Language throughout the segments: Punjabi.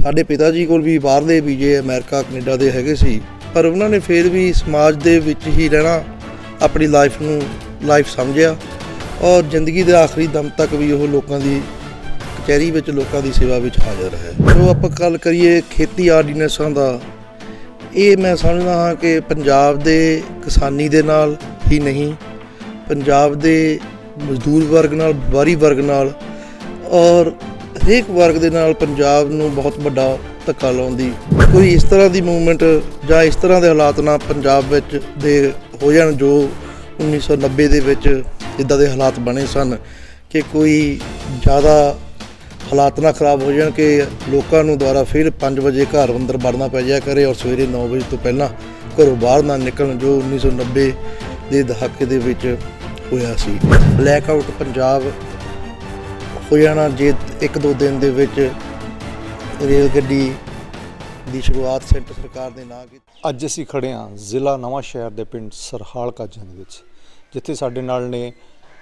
ਸਾਡੇ ਪਿਤਾ ਜੀ ਕੋਲ ਵੀ ਬਾਹਰਲੇ ਵੀਜ਼ੇ ਅਮਰੀਕਾ ਕੈਨੇਡਾ ਦੇ ਹੈਗੇ ਸੀ, ਪਰ ਉਹਨਾਂ ਨੇ ਫਿਰ ਵੀ ਸਮਾਜ ਦੇ ਵਿੱਚ ਹੀ ਰਹਿਣਾ ਆਪਣੀ ਲਾਈਫ ਨੂੰ ਲਾਈਫ ਸਮਝਿਆ ਔਰ ਜ਼ਿੰਦਗੀ ਦੇ ਆਖਰੀ ਦਮ ਤੱਕ ਵੀ ਉਹ ਲੋਕਾਂ ਦੀ ਕਚਹਿਰੀ ਵਿੱਚ ਲੋਕਾਂ ਦੀ ਸੇਵਾ ਵਿੱਚ ਹਾਜ਼ਰ ਹੈ। ਜੋ ਆਪਾਂ ਗੱਲ ਕਰੀਏ ਖੇਤੀ ਆਰਡੀਨੈਂਸਾਂ ਦਾ, ਇਹ ਮੈਂ ਸਮਝਦਾ ਹਾਂ ਕਿ ਪੰਜਾਬ ਦੇ ਕਿਸਾਨੀ ਦੇ ਨਾਲ ਹੀ ਨਹੀਂ, ਪੰਜਾਬ ਦੇ ਮਜ਼ਦੂਰ ਵਰਗ ਨਾਲ, ਵਪਾਰੀ ਵਰਗ ਨਾਲ ਔਰ ਹਰੇਕ ਵਰਗ ਦੇ ਨਾਲ ਪੰਜਾਬ ਨੂੰ ਬਹੁਤ ਵੱਡਾ ਧੱਕਾ ਲਾਉਂਦੀ ਕੋਈ ਇਸ ਤਰ੍ਹਾਂ ਦੀ ਮੂਵਮੈਂਟ ਜਾਂ ਇਸ ਤਰ੍ਹਾਂ ਦੇ ਹਾਲਾਤ ਨਾ ਪੰਜਾਬ ਵਿੱਚ ਦੇ ਹੋ ਜਾਣ ਜੋ 1990 ਦੇ ਵਿੱਚ ਇੱਦਾਂ ਦੇ ਹਾਲਾਤ ਬਣੇ ਸਨ ਕਿ ਕੋਈ ਜ਼ਿਆਦਾ ਹਾਲਾਤ ਨਾ ਖਰਾਬ ਹੋ ਜਾਣ ਕਿ ਲੋਕਾਂ ਨੂੰ ਦੁਬਾਰਾ ਫਿਰ 5 ਵਜੇ ਘਰ ਅੰਦਰ ਵੜਨਾ ਪੈ ਜਾਇਆ ਕਰੇ ਔਰ ਸਵੇਰੇ 9 ਵਜੇ ਤੋਂ ਪਹਿਲਾਂ ਘਰੋਂ ਬਾਹਰ ਨਾ ਨਿਕਲਣ, ਜੋ 1990 ਦੇ ਦਹਾਕੇ ਦੇ ਵਿੱਚ ਹੋਇਆ ਸੀ। ਬਲੈਕ ਆਊਟ ਪੰਜਾਬ ਹੋ ਜਾਣਾ ਜੇ 1-2 ਦਿਨ ਦੇ ਵਿੱਚ ਰੇਲ ਗੱਡੀ ਦੀ ਸ਼ੁਰੂਆਤ ਸੈਂਟਰ ਸਰਕਾਰ ਨੇ ਨਾ ਕੀਤੀ। ਅੱਜ ਅਸੀਂ ਖੜੇ ਹਾਂ ਜ਼ਿਲ੍ਹਾ ਨਵਾਂ ਸ਼ਹਿਰ ਦੇ ਪਿੰਡ ਸਰਹਾਲ ਕਾਜਾਂ ਦੇ ਵਿੱਚ, ਜਿੱਥੇ ਸਾਡੇ ਨਾਲ ਨੇ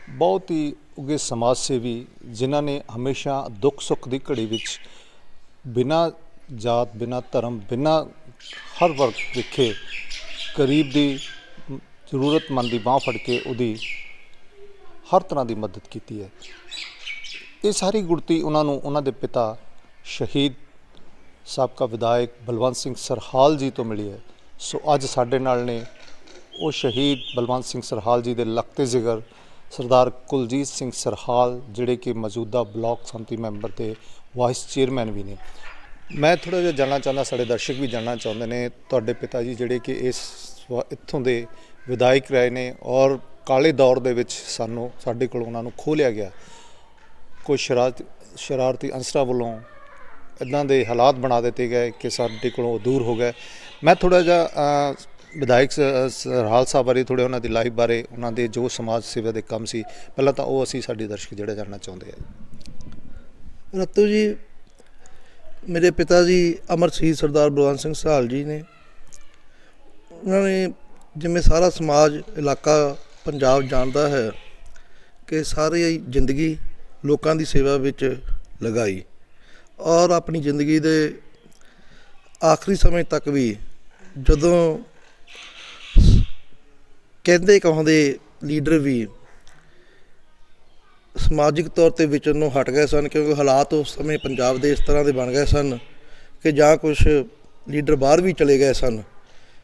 ਬਹੁਤ ਹੀ ਉੱਘੇ ਸਮਾਜ ਸੇਵੀ ਜਿਨ੍ਹਾਂ ਨੇ ਹਮੇਸ਼ਾ ਦੁੱਖ ਸੁੱਖ ਦੀ ਘੜੀ ਵਿੱਚ ਬਿਨਾਂ ਜਾਤ, ਬਿਨਾਂ ਧਰਮ, ਬਿਨਾਂ ਹਰ ਵਰਗ ਦੇਖੇ ਗਰੀਬ ਦੀ ਜ਼ਰੂਰਤਮੰਦ ਦੀ ਬਾਂਹ ਫੜ ਕੇ ਉਹਦੀ ਹਰ ਤਰ੍ਹਾਂ ਦੀ ਮਦਦ ਕੀਤੀ ਹੈ। ਇਹ ਸਾਰੀ ਗੁੜਤੀ ਉਹਨਾਂ ਨੂੰ ਉਹਨਾਂ ਦੇ ਪਿਤਾ ਸ਼ਹੀਦ ਸਾਬਕਾ ਵਿਧਾਇਕ ਬਲਵੰਤ ਸਿੰਘ ਸਰਹਾਲ ਜੀ ਤੋਂ ਮਿਲੀ ਹੈ। ਸੋ ਅੱਜ ਸਾਡੇ ਨਾਲ ਨੇ ਉਹ ਸ਼ਹੀਦ ਬਲਵੰਤ ਸਿੰਘ ਸਰਹਾਲ ਜੀ ਦੇ ਲਖਤੇ ਜ਼ਿਗਰ ਸਰਦਾਰ ਕੁਲਜੀਤ ਸਿੰਘ ਸਰਹਾਲ, ਜਿਹੜੇ ਕਿ ਮੌਜੂਦਾ ਬਲਾਕ ਸੰਮਤੀ ਮੈਂਬਰ ਤੇ ਵਾਈਸ ਚੇਅਰਮੈਨ ਵੀ ਨੇ। ਮੈਂ ਥੋੜ੍ਹਾ ਜਿਹਾ ਜਾਣਨਾ ਚਾਹੁੰਦਾ, ਸਾਡੇ ਦਰਸ਼ਕ ਵੀ ਜਾਣਨਾ ਚਾਹੁੰਦੇ ਨੇ, ਤੁਹਾਡੇ ਪਿਤਾ ਜੀ ਜਿਹੜੇ ਕਿ ਇੱਥੋਂ ਦੇ ਵਿਧਾਇਕ ਰਹੇ ਨੇ ਔਰ ਕਾਲੇ ਦੌਰ ਦੇ ਵਿੱਚ ਸਾਡੇ ਕੋਲ ਉਹਨਾਂ ਨੂੰ ਖੋਹ ਲਿਆ ਗਿਆ, ਕੋਈ ਸ਼ਰਾਰਤੀ ਅੰਸਰਾਂ ਵੱਲੋਂ ਇੱਦਾਂ ਦੇ ਹਾਲਾਤ ਬਣਾ ਦਿੱਤੇ ਗਏ ਕਿ ਸਾਡੇ ਕੋਲੋਂ ਦੂਰ ਹੋ ਗਏ। ਮੈਂ ਥੋੜ੍ਹਾ ਜਿਹਾ ਵਿਧਾਇਕ ਸਰਹਾਲ ਸਾਹਿਬ ਬਾਰੇ, ਥੋੜ੍ਹੇ ਉਹਨਾਂ ਦੀ ਲਾਈਫ ਬਾਰੇ, ਉਹਨਾਂ ਦੇ ਜੋ ਸਮਾਜ ਸੇਵਾ ਦੇ ਕੰਮ ਸੀ, ਪਹਿਲਾਂ ਤਾਂ ਉਹ ਅਸੀਂ ਸਾਡੇ ਦਰਸ਼ਕ ਜਿਹੜੇ ਜਾਣਨਾ ਚਾਹੁੰਦੇ ਆ। ਰਤੂ ਜੀ, ਮੇਰੇ ਪਿਤਾ ਜੀ ਅਮਰ ਸ਼ਹੀਦ ਸਰਦਾਰ ਬਲਵੰਤ ਸਿੰਘ ਸਰਹਾਲ ਜੀ ਨੇ। ਉਹਨਾਂ ਨੇ ਜਿਵੇਂ ਸਾਰਾ ਸਮਾਜ ਇਲਾਕਾ ਪੰਜਾਬ ਜਾਣਦਾ ਹੈ ਕਿ ਸਾਰੀ ਜ਼ਿੰਦਗੀ ਲੋਕਾਂ ਦੀ ਸੇਵਾ ਵਿੱਚ ਲਗਾਈ ਔਰ ਆਪਣੀ ਜ਼ਿੰਦਗੀ ਦੇ ਆਖਰੀ ਸਮੇਂ ਤੱਕ ਵੀ, ਜਦੋਂ ਕਹਿੰਦੇ ਕਹਾਉਂਦੇ ਲੀਡਰ ਵੀ ਸਮਾਜਿਕ ਤੌਰ 'ਤੇ ਵਿਚਰਨ ਨੂੰ ਹਟ ਗਏ ਸਨ, ਕਿਉਂਕਿ ਹਾਲਾਤ ਉਸ ਸਮੇਂ ਪੰਜਾਬ ਦੇ ਇਸ ਤਰ੍ਹਾਂ ਦੇ ਬਣ ਗਏ ਸਨ ਕਿ ਜਾਂ ਕੁਛ ਲੀਡਰ ਬਾਹਰ ਵੀ ਚਲੇ ਗਏ ਸਨ।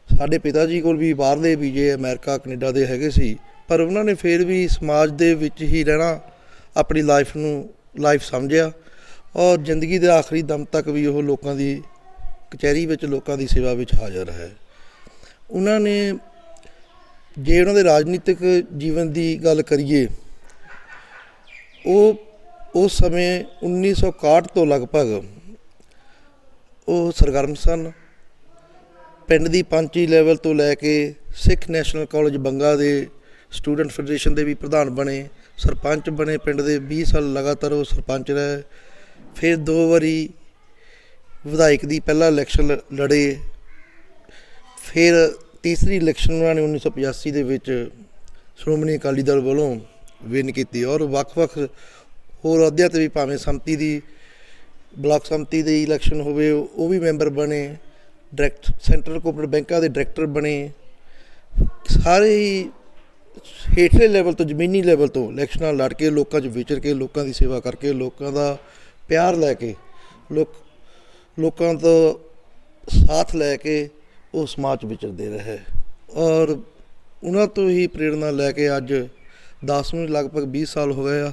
ਸਾਡੇ ਪਿਤਾ ਜੀ ਕੋਲ ਵੀ ਬਾਹਰਲੇ ਵੀਜ਼ੇ ਅਮਰੀਕਾ ਕੈਨੇਡਾ ਦੇ ਹੈਗੇ ਸੀ, ਪਰ ਉਹਨਾਂ ਨੇ ਫਿਰ ਵੀ ਸਮਾਜ ਦੇ ਵਿੱਚ ਹੀ ਰਹਿਣਾ ਆਪਣੀ ਲਾਈਫ ਨੂੰ ਲਾਈਫ ਸਮਝਿਆ ਔਰ ਜ਼ਿੰਦਗੀ ਦੇ ਆਖਰੀ ਦਮ ਤੱਕ ਵੀ ਉਹ ਲੋਕਾਂ ਦੀ ਕਚਹਿਰੀ ਵਿੱਚ ਲੋਕਾਂ ਦੀ ਸੇਵਾ ਵਿੱਚ ਹਾਜ਼ਰ ਹੈ। ਉਹਨਾਂ ਨੇ, ਜੇ ਉਹਨਾਂ ਦੇ ਰਾਜਨੀਤਿਕ ਜੀਵਨ ਦੀ ਗੱਲ ਕਰੀਏ, ਉਹ ਉਸ ਸਮੇਂ 1961 ਤੋਂ ਲਗਭਗ ਉਹ ਸਰਗਰਮ ਸਨ। ਪਿੰਡ ਦੀ ਪੰਚੀ ਲੈਵਲ ਤੋਂ ਲੈ ਕੇ ਸਿੱਖ ਨੈਸ਼ਨਲ ਕਾਲਜ ਬੰਗਾ ਦੇ ਸਟੂਡੈਂਟ ਫੈਡਰੇਸ਼ਨ ਦੇ ਵੀ ਪ੍ਰਧਾਨ ਬਣੇ, ਸਰਪੰਚ ਬਣੇ ਪਿੰਡ ਦੇ। 20 ਸਾਲ ਲਗਾਤਾਰ ਉਹ ਸਰਪੰਚ ਰਹੇ। ਫਿਰ 2 ਵਾਰੀ ਵਿਧਾਇਕ ਦੀ ਪਹਿਲਾ ਇਲੈਕਸ਼ਨ ਲੜੇ। ਫਿਰ ਤੀਸਰੀ ਇਲੈਕਸ਼ਨ ਉਹਨਾਂ ਨੇ 1985 ਦੇ ਵਿੱਚ ਸ਼੍ਰੋਮਣੀ ਅਕਾਲੀ ਦਲ ਵੱਲੋਂ ਵਿਨ ਕੀਤੀ ਔਰ ਵੱਖ-ਵੱਖ ਹੋਰ ਅਹੁਦਿਆਂ 'ਤੇ ਵੀ, ਭਾਵੇਂ ਸੰਮਤੀ ਦੀ, ਬਲਾਕ ਸੰਮਤੀ ਦੀ ਇਲੈਕਸ਼ਨ ਹੋਵੇ, ਉਹ ਵੀ ਮੈਂਬਰ ਬਣੇ। ਸੈਂਟਰਲ ਕੋਆਪਰੇਟਿਵ ਬੈਂਕਾਂ ਦੇ ਡਾਇਰੈਕਟਰ ਬਣੇ। ਸਾਰੇ ਹੀ ਹੇਠਲੇ ਲੈਵਲ ਤੋਂ, ਜ਼ਮੀਨੀ ਲੈਵਲ ਤੋਂ ਇਲੈਕਸ਼ਨਾਂ ਲੜ ਕੇ, ਲੋਕਾਂ 'ਚ ਵਿਚਰ ਕੇ, ਲੋਕਾਂ ਦੀ ਸੇਵਾ ਕਰਕੇ, ਲੋਕਾਂ ਦਾ ਪਿਆਰ ਲੈ ਕੇ, ਲੋਕਾਂ ਤੋਂ ਸਾਥ ਲੈ ਕੇ ਉਹ ਸਮਾਜ ਵਿਚਰਦੇ ਰਹੇ ਔਰ ਉਹਨਾਂ ਤੋਂ ਹੀ ਪ੍ਰੇਰਨਾ ਲੈ ਕੇ ਅੱਜ 10 ਨੂੰ ਲਗਭਗ 20 ਸਾਲ ਹੋ ਗਏ ਆ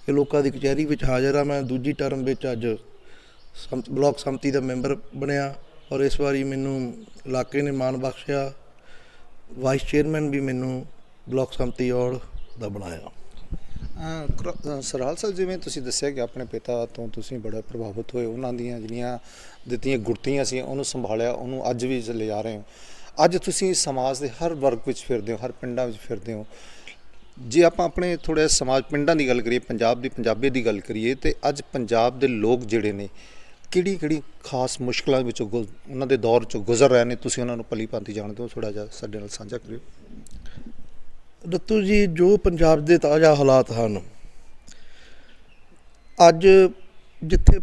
ਕਿ ਲੋਕਾਂ ਦੀ ਕਚਹਿਰੀ ਵਿੱਚ ਹਾਜ਼ਰ ਆ। ਮੈਂ ਦੂਜੀ ਟਰਮ ਵਿੱਚ ਅੱਜ ਬਲਾਕ ਸੰਮਤੀ ਦਾ ਮੈਂਬਰ ਬਣਿਆ ਔਰ ਇਸ ਵਾਰੀ ਮੈਨੂੰ ਇਲਾਕੇ ਨੇ ਮਾਣ ਬਖਸ਼ਿਆ। ਵਾਈਸ ਚੇਅਰਮੈਨ ਵੀ ਮੈਨੂੰ ਬਲਾਕ ਸੰਮਤੀ ਔੜ ਦਾ ਬਣਾਇਆ। ਸਰਹਾਲ ਸਾਹਿਬ, ਜਿਵੇਂ ਤੁਸੀਂ ਦੱਸਿਆ ਕਿ ਆਪਣੇ ਪਿਤਾ ਤੋਂ ਤੁਸੀਂ ਬੜਾ ਪ੍ਰਭਾਵਿਤ ਹੋਏ, ਉਹਨਾਂ ਦੀਆਂ ਜਿਹੜੀਆਂ ਦਿੱਤੀਆਂ ਗੁੜਤੀਆਂ ਸੀ ਉਹਨੂੰ ਸੰਭਾਲਿਆ, ਉਹਨੂੰ ਅੱਜ ਵੀ ਲਿਜਾ ਰਹੇ ਹੋ। ਅੱਜ ਤੁਸੀਂ ਸਮਾਜ ਦੇ ਹਰ ਵਰਗ ਵਿੱਚ ਫਿਰਦੇ ਹੋ, ਹਰ ਪਿੰਡਾਂ ਵਿੱਚ ਫਿਰਦੇ ਹੋ। ਜੇ ਆਪਾਂ ਆਪਣੇ ਥੋੜ੍ਹਾ ਸਮਾਜ ਪਿੰਡਾਂ ਦੀ ਗੱਲ ਕਰੀਏ, ਪੰਜਾਬੀ ਦੀ ਗੱਲ ਕਰੀਏ, ਅਤੇ ਅੱਜ ਪੰਜਾਬ ਦੇ ਲੋਕ ਜਿਹੜੇ ਨੇ ਕਿਹੜੀ ਖਾਸ ਮੁਸ਼ਕਲਾਂ ਵਿੱਚੋਂ ਉਹਨਾਂ ਦੇ ਦੌਰ 'ਚੋਂ ਗੁਜ਼ਰ ਰਹੇ ਨੇ, ਤੁਸੀਂ ਉਹਨਾਂ ਨੂੰ ਭਲੀ ਭਾਂਤੀ ਜਾਣਦੇ ਹੋ, ਥੋੜ੍ਹਾ ਜਿਹਾ ਸਾਡੇ ਨਾਲ ਸਾਂਝਾ ਕਰਿਓ। ਦੱਤੂ ਜੀ, ਜੋ ਪੰਜਾਬ ਦੇ ਤਾਜ਼ਾ ਹਾਲਾਤ ਹਨ, ਅੱਜ ਜਿੱਥੇ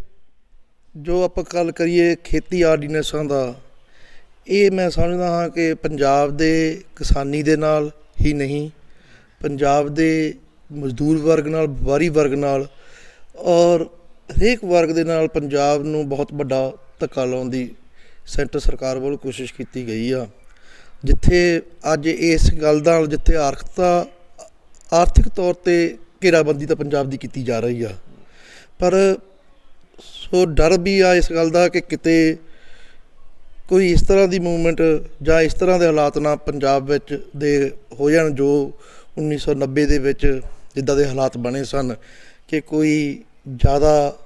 ਜੋ ਆਪਾਂ ਗੱਲ ਕਰੀਏ ਖੇਤੀ ਆਰਡੀਨੈਂਸਾਂ ਦਾ, ਇਹ ਮੈਂ ਸਮਝਦਾ ਹਾਂ ਕਿ ਪੰਜਾਬ ਦੇ ਕਿਸਾਨੀ ਦੇ ਨਾਲ ਹੀ ਨਹੀਂ, ਪੰਜਾਬ ਦੇ ਮਜ਼ਦੂਰ ਵਰਗ ਨਾਲ, ਵਪਾਰੀ ਵਰਗ ਨਾਲ ਔਰ ਹਰੇਕ ਵਰਗ ਦੇ ਨਾਲ ਪੰਜਾਬ ਨੂੰ ਬਹੁਤ ਵੱਡਾ ਧੱਕਾ ਲਾਉਣ ਦੀ ਸੈਂਟਰ ਸਰਕਾਰ ਵੱਲੋਂ ਕੋਸ਼ਿਸ਼ ਕੀਤੀ ਗਈ ਆ। ਜਿੱਥੇ ਅੱਜ ਇਸ ਗੱਲ ਨਾਲ ਜਿੱਥੇ ਆਰਥਿਕ ਤੌਰ 'ਤੇ ਘੇਰਾਬੰਦੀ ਤਾਂ ਪੰਜਾਬ ਦੀ ਕੀਤੀ ਜਾ ਰਹੀ ਆ, ਪਰ ਸੋ ਡਰ ਵੀ ਆ ਇਸ ਗੱਲ ਦਾ ਕਿ ਕਿਤੇ ਕੋਈ ਇਸ ਤਰ੍ਹਾਂ ਦੀ ਮੂਵਮੈਂਟ ਜਾਂ ਇਸ ਤਰ੍ਹਾਂ ਦੇ ਹਾਲਾਤ ਨਾ ਪੰਜਾਬ ਵਿੱਚ ਦੇ ਹੋ ਜਾਣ ਜੋ 1990 ਦੇ ਵਿੱਚ ਜਿੱਦਾਂ ਦੇ ਹਾਲਾਤ ਬਣੇ ਸਨ, ਕਿ ਕੋਈ ਜ਼ਿਆਦਾ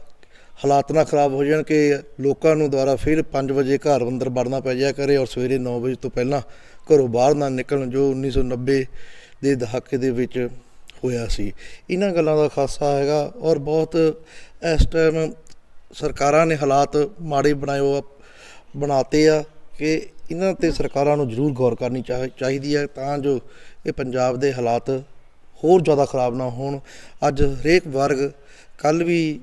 ਹਾਲਾਤ ਨਾ ਖਰਾਬ ਹੋ ਜਾਣ ਕਿ ਲੋਕਾਂ ਨੂੰ ਦੁਬਾਰਾ ਫਿਰ 5 ਵਜੇ ਘਰ ਅੰਦਰ ਵੜਨਾ ਪੈ ਜਾਇਆ ਕਰੇ ਔਰ ਸਵੇਰੇ 9 ਵਜੇ ਤੋਂ ਪਹਿਲਾਂ ਘਰੋਂ ਬਾਹਰ ਨਾ ਨਿਕਲਣ, ਜੋ 1990 ਦੇ ਦਹਾਕੇ ਦੇ ਵਿੱਚ ਹੋਇਆ ਸੀ। ਇਹਨਾਂ ਗੱਲਾਂ ਦਾ ਖਾਸਾ ਹੈਗਾ ਔਰ ਬਹੁਤ ਇਸ ਟਾਈਮ ਸਰਕਾਰਾਂ ਨੇ ਹਾਲਾਤ ਮਾੜੇ ਬਣਾਤੇ ਆ ਕਿ ਇਹਨਾਂ 'ਤੇ ਸਰਕਾਰਾਂ ਨੂੰ ਜ਼ਰੂਰ ਗੌਰ ਕਰਨੀ ਚਾਹੀਦੀ ਹੈ ਤਾਂ ਜੋ ਇਹ ਪੰਜਾਬ ਦੇ ਹਾਲਾਤ ਹੋਰ ਜ਼ਿਆਦਾ ਖਰਾਬ ਨਾ ਹੋਣ। ਅੱਜ ਹਰੇਕ ਵਰਗ, ਕੱਲ੍ਹ ਵੀ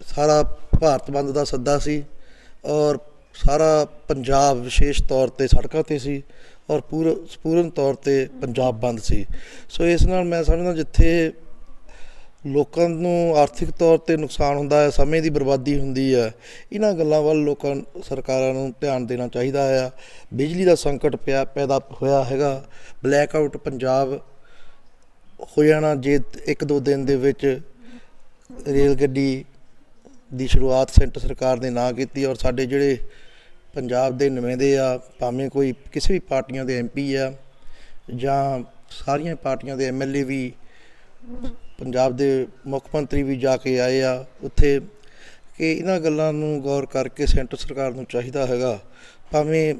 ਸਾਰਾ ਭਾਰਤ ਬੰਦ ਦਾ ਸੱਦਾ ਸੀ ਔਰ ਸਾਰਾ ਪੰਜਾਬ ਵਿਸ਼ੇਸ਼ ਤੌਰ 'ਤੇ ਸੜਕਾਂ 'ਤੇ ਸੀ ਔਰ ਸੰਪੂਰਨ ਤੌਰ 'ਤੇ ਪੰਜਾਬ ਬੰਦ ਸੀ। ਸੋ ਇਸ ਨਾਲ ਮੈਂ ਸਮਝਦਾ ਜਿੱਥੇ ਲੋਕਾਂ ਨੂੰ ਆਰਥਿਕ ਤੌਰ 'ਤੇ ਨੁਕਸਾਨ ਹੁੰਦਾ ਹੈ, ਸਮੇਂ ਦੀ ਬਰਬਾਦੀ ਹੁੰਦੀ ਹੈ, ਇਹਨਾਂ ਗੱਲਾਂ ਵੱਲ ਸਰਕਾਰਾਂ ਨੂੰ ਧਿਆਨ ਦੇਣਾ ਚਾਹੀਦਾ ਆ। ਬਿਜਲੀ ਦਾ ਸੰਕਟ ਪੈਦਾ ਹੋਇਆ ਹੈਗਾ, ਬਲੈਕ ਆਊਟ ਪੰਜਾਬ ਹੋ ਜਾਣਾ ਜੇ 1-2 ਦਿਨ ਦੇ ਵਿੱਚ ਰੇਲ ਗੱਡੀ ਦੀ ਸ਼ੁਰੂਆਤ ਸੈਂਟਰ ਸਰਕਾਰ ਨੇ ਨਾ ਕੀਤੀ ਔਰ ਸਾਡੇ ਜਿਹੜੇ ਪੰਜਾਬ ਦੇ ਨੁਮਾਇੰਦੇ ਆ, ਭਾਵੇਂ ਕੋਈ ਕਿਸੇ ਵੀ ਪਾਰਟੀਆਂ ਦੇ MP ਆ ਜਾਂ ਸਾਰੀਆਂ ਪਾਰਟੀਆਂ ਦੇ MLA ਵੀ, ਪੰਜਾਬ ਦੇ ਮੁੱਖ ਮੰਤਰੀ ਵੀ ਜਾ ਕੇ ਆਏ ਆ ਉੱਥੇ, ਕਿ ਇਹਨਾਂ ਗੱਲਾਂ ਨੂੰ ਗੌਰ ਕਰਕੇ ਸੈਂਟਰ ਸਰਕਾਰ ਨੂੰ ਚਾਹੀਦਾ ਹੈਗਾ, ਭਾਵੇਂ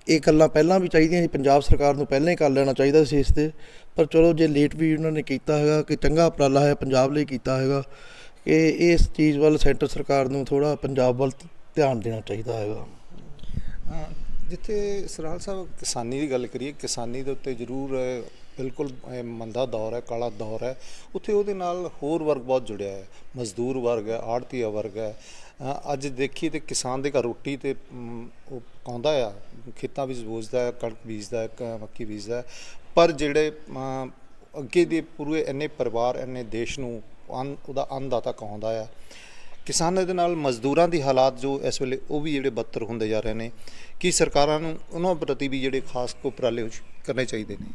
ਇਹ ਗੱਲਾਂ ਪਹਿਲਾਂ ਵੀ ਚਾਹੀਦੀਆਂ ਸੀ, ਪੰਜਾਬ ਸਰਕਾਰ ਨੂੰ ਪਹਿਲਾਂ ਹੀ ਕਰ ਲੈਣਾ ਚਾਹੀਦਾ ਸੀ ਇਸ 'ਤੇ, ਪਰ ਚਲੋ ਜੇ ਲੇਟ ਵੀ ਉਹਨਾਂ ਨੇ ਕੀਤਾ ਹੈਗਾ ਕਿ ਚੰਗਾ ਉਪਰਾਲਾ ਹੈ ਪੰਜਾਬ ਲਈ ਕੀਤਾ ਹੈਗਾ, ਕਿ ਇਸ ਚੀਜ਼ ਵੱਲ ਸੈਂਟਰ ਸਰਕਾਰ ਨੂੰ ਥੋੜ੍ਹਾ ਪੰਜਾਬ ਵੱਲ ਧਿਆਨ ਦੇਣਾ ਚਾਹੀਦਾ ਹੈਗਾ। ਜਿੱਥੇ ਸਰਹਾਲ ਸਾਹਿਬ ਕਿਸਾਨੀ ਦੀ ਗੱਲ ਕਰੀਏ, ਕਿਸਾਨੀ ਦੇ ਉੱਤੇ ਜ਼ਰੂਰ ਬਿਲਕੁਲ ਮੰਦਾ ਦੌਰ ਹੈ, ਕਾਲਾ ਦੌਰ ਹੈ, ਉੱਥੇ ਉਹਦੇ ਨਾਲ ਹੋਰ ਵਰਗ ਬਹੁਤ ਜੁੜਿਆ ਹੈ, ਮਜ਼ਦੂਰ ਵਰਗ ਹੈ, ਆੜ੍ਹਤੀਆ ਵਰਗ ਹੈ। ਅੱਜ ਦੇਖੀਏ ਤਾਂ ਕਿਸਾਨ ਦੇ ਘਰ ਰੋਟੀ ਤੇ ਉਹ ਪਕਾਉਂਦਾ ਆ, ਖੇਤਾਂ ਵਿੱਚ ਬੋਝਦਾ ਹੈ, ਕਣਕ ਬੀਜਦਾ ਹੈ, ਮੱਕੀ ਬੀਜਦਾ ਹੈ, ਪਰ ਜਿਹੜੇ ਅੱਗੇ ਦੇ ਪੂਰੇ ਇੰਨੇ ਪਰਿਵਾਰ, ਇੰਨੇ ਦੇਸ਼ ਨੂੰ ਉਹਦਾ ਅੰਨਦਾਤਾ ਕਹਾਉਂਦਾ ਆ। ਕਿਸਾਨਾਂ ਦੇ ਨਾਲ ਮਜ਼ਦੂਰਾਂ ਦੀ ਹਾਲਾਤ ਜੋ ਇਸ ਵੇਲੇ ਉਹ ਵੀ ਜਿਹੜੇ ਬੱਤਰ ਹੁੰਦੇ ਜਾ ਰਹੇ ਨੇ, ਕੀ ਸਰਕਾਰਾਂ ਨੂੰ ਉਹਨਾਂ ਪ੍ਰਤੀ ਵੀ ਜਿਹੜੇ ਖਾਸ ਉਪਰਾਲੇ ਕਰਨੇ ਚਾਹੀਦੇ ਨੇ?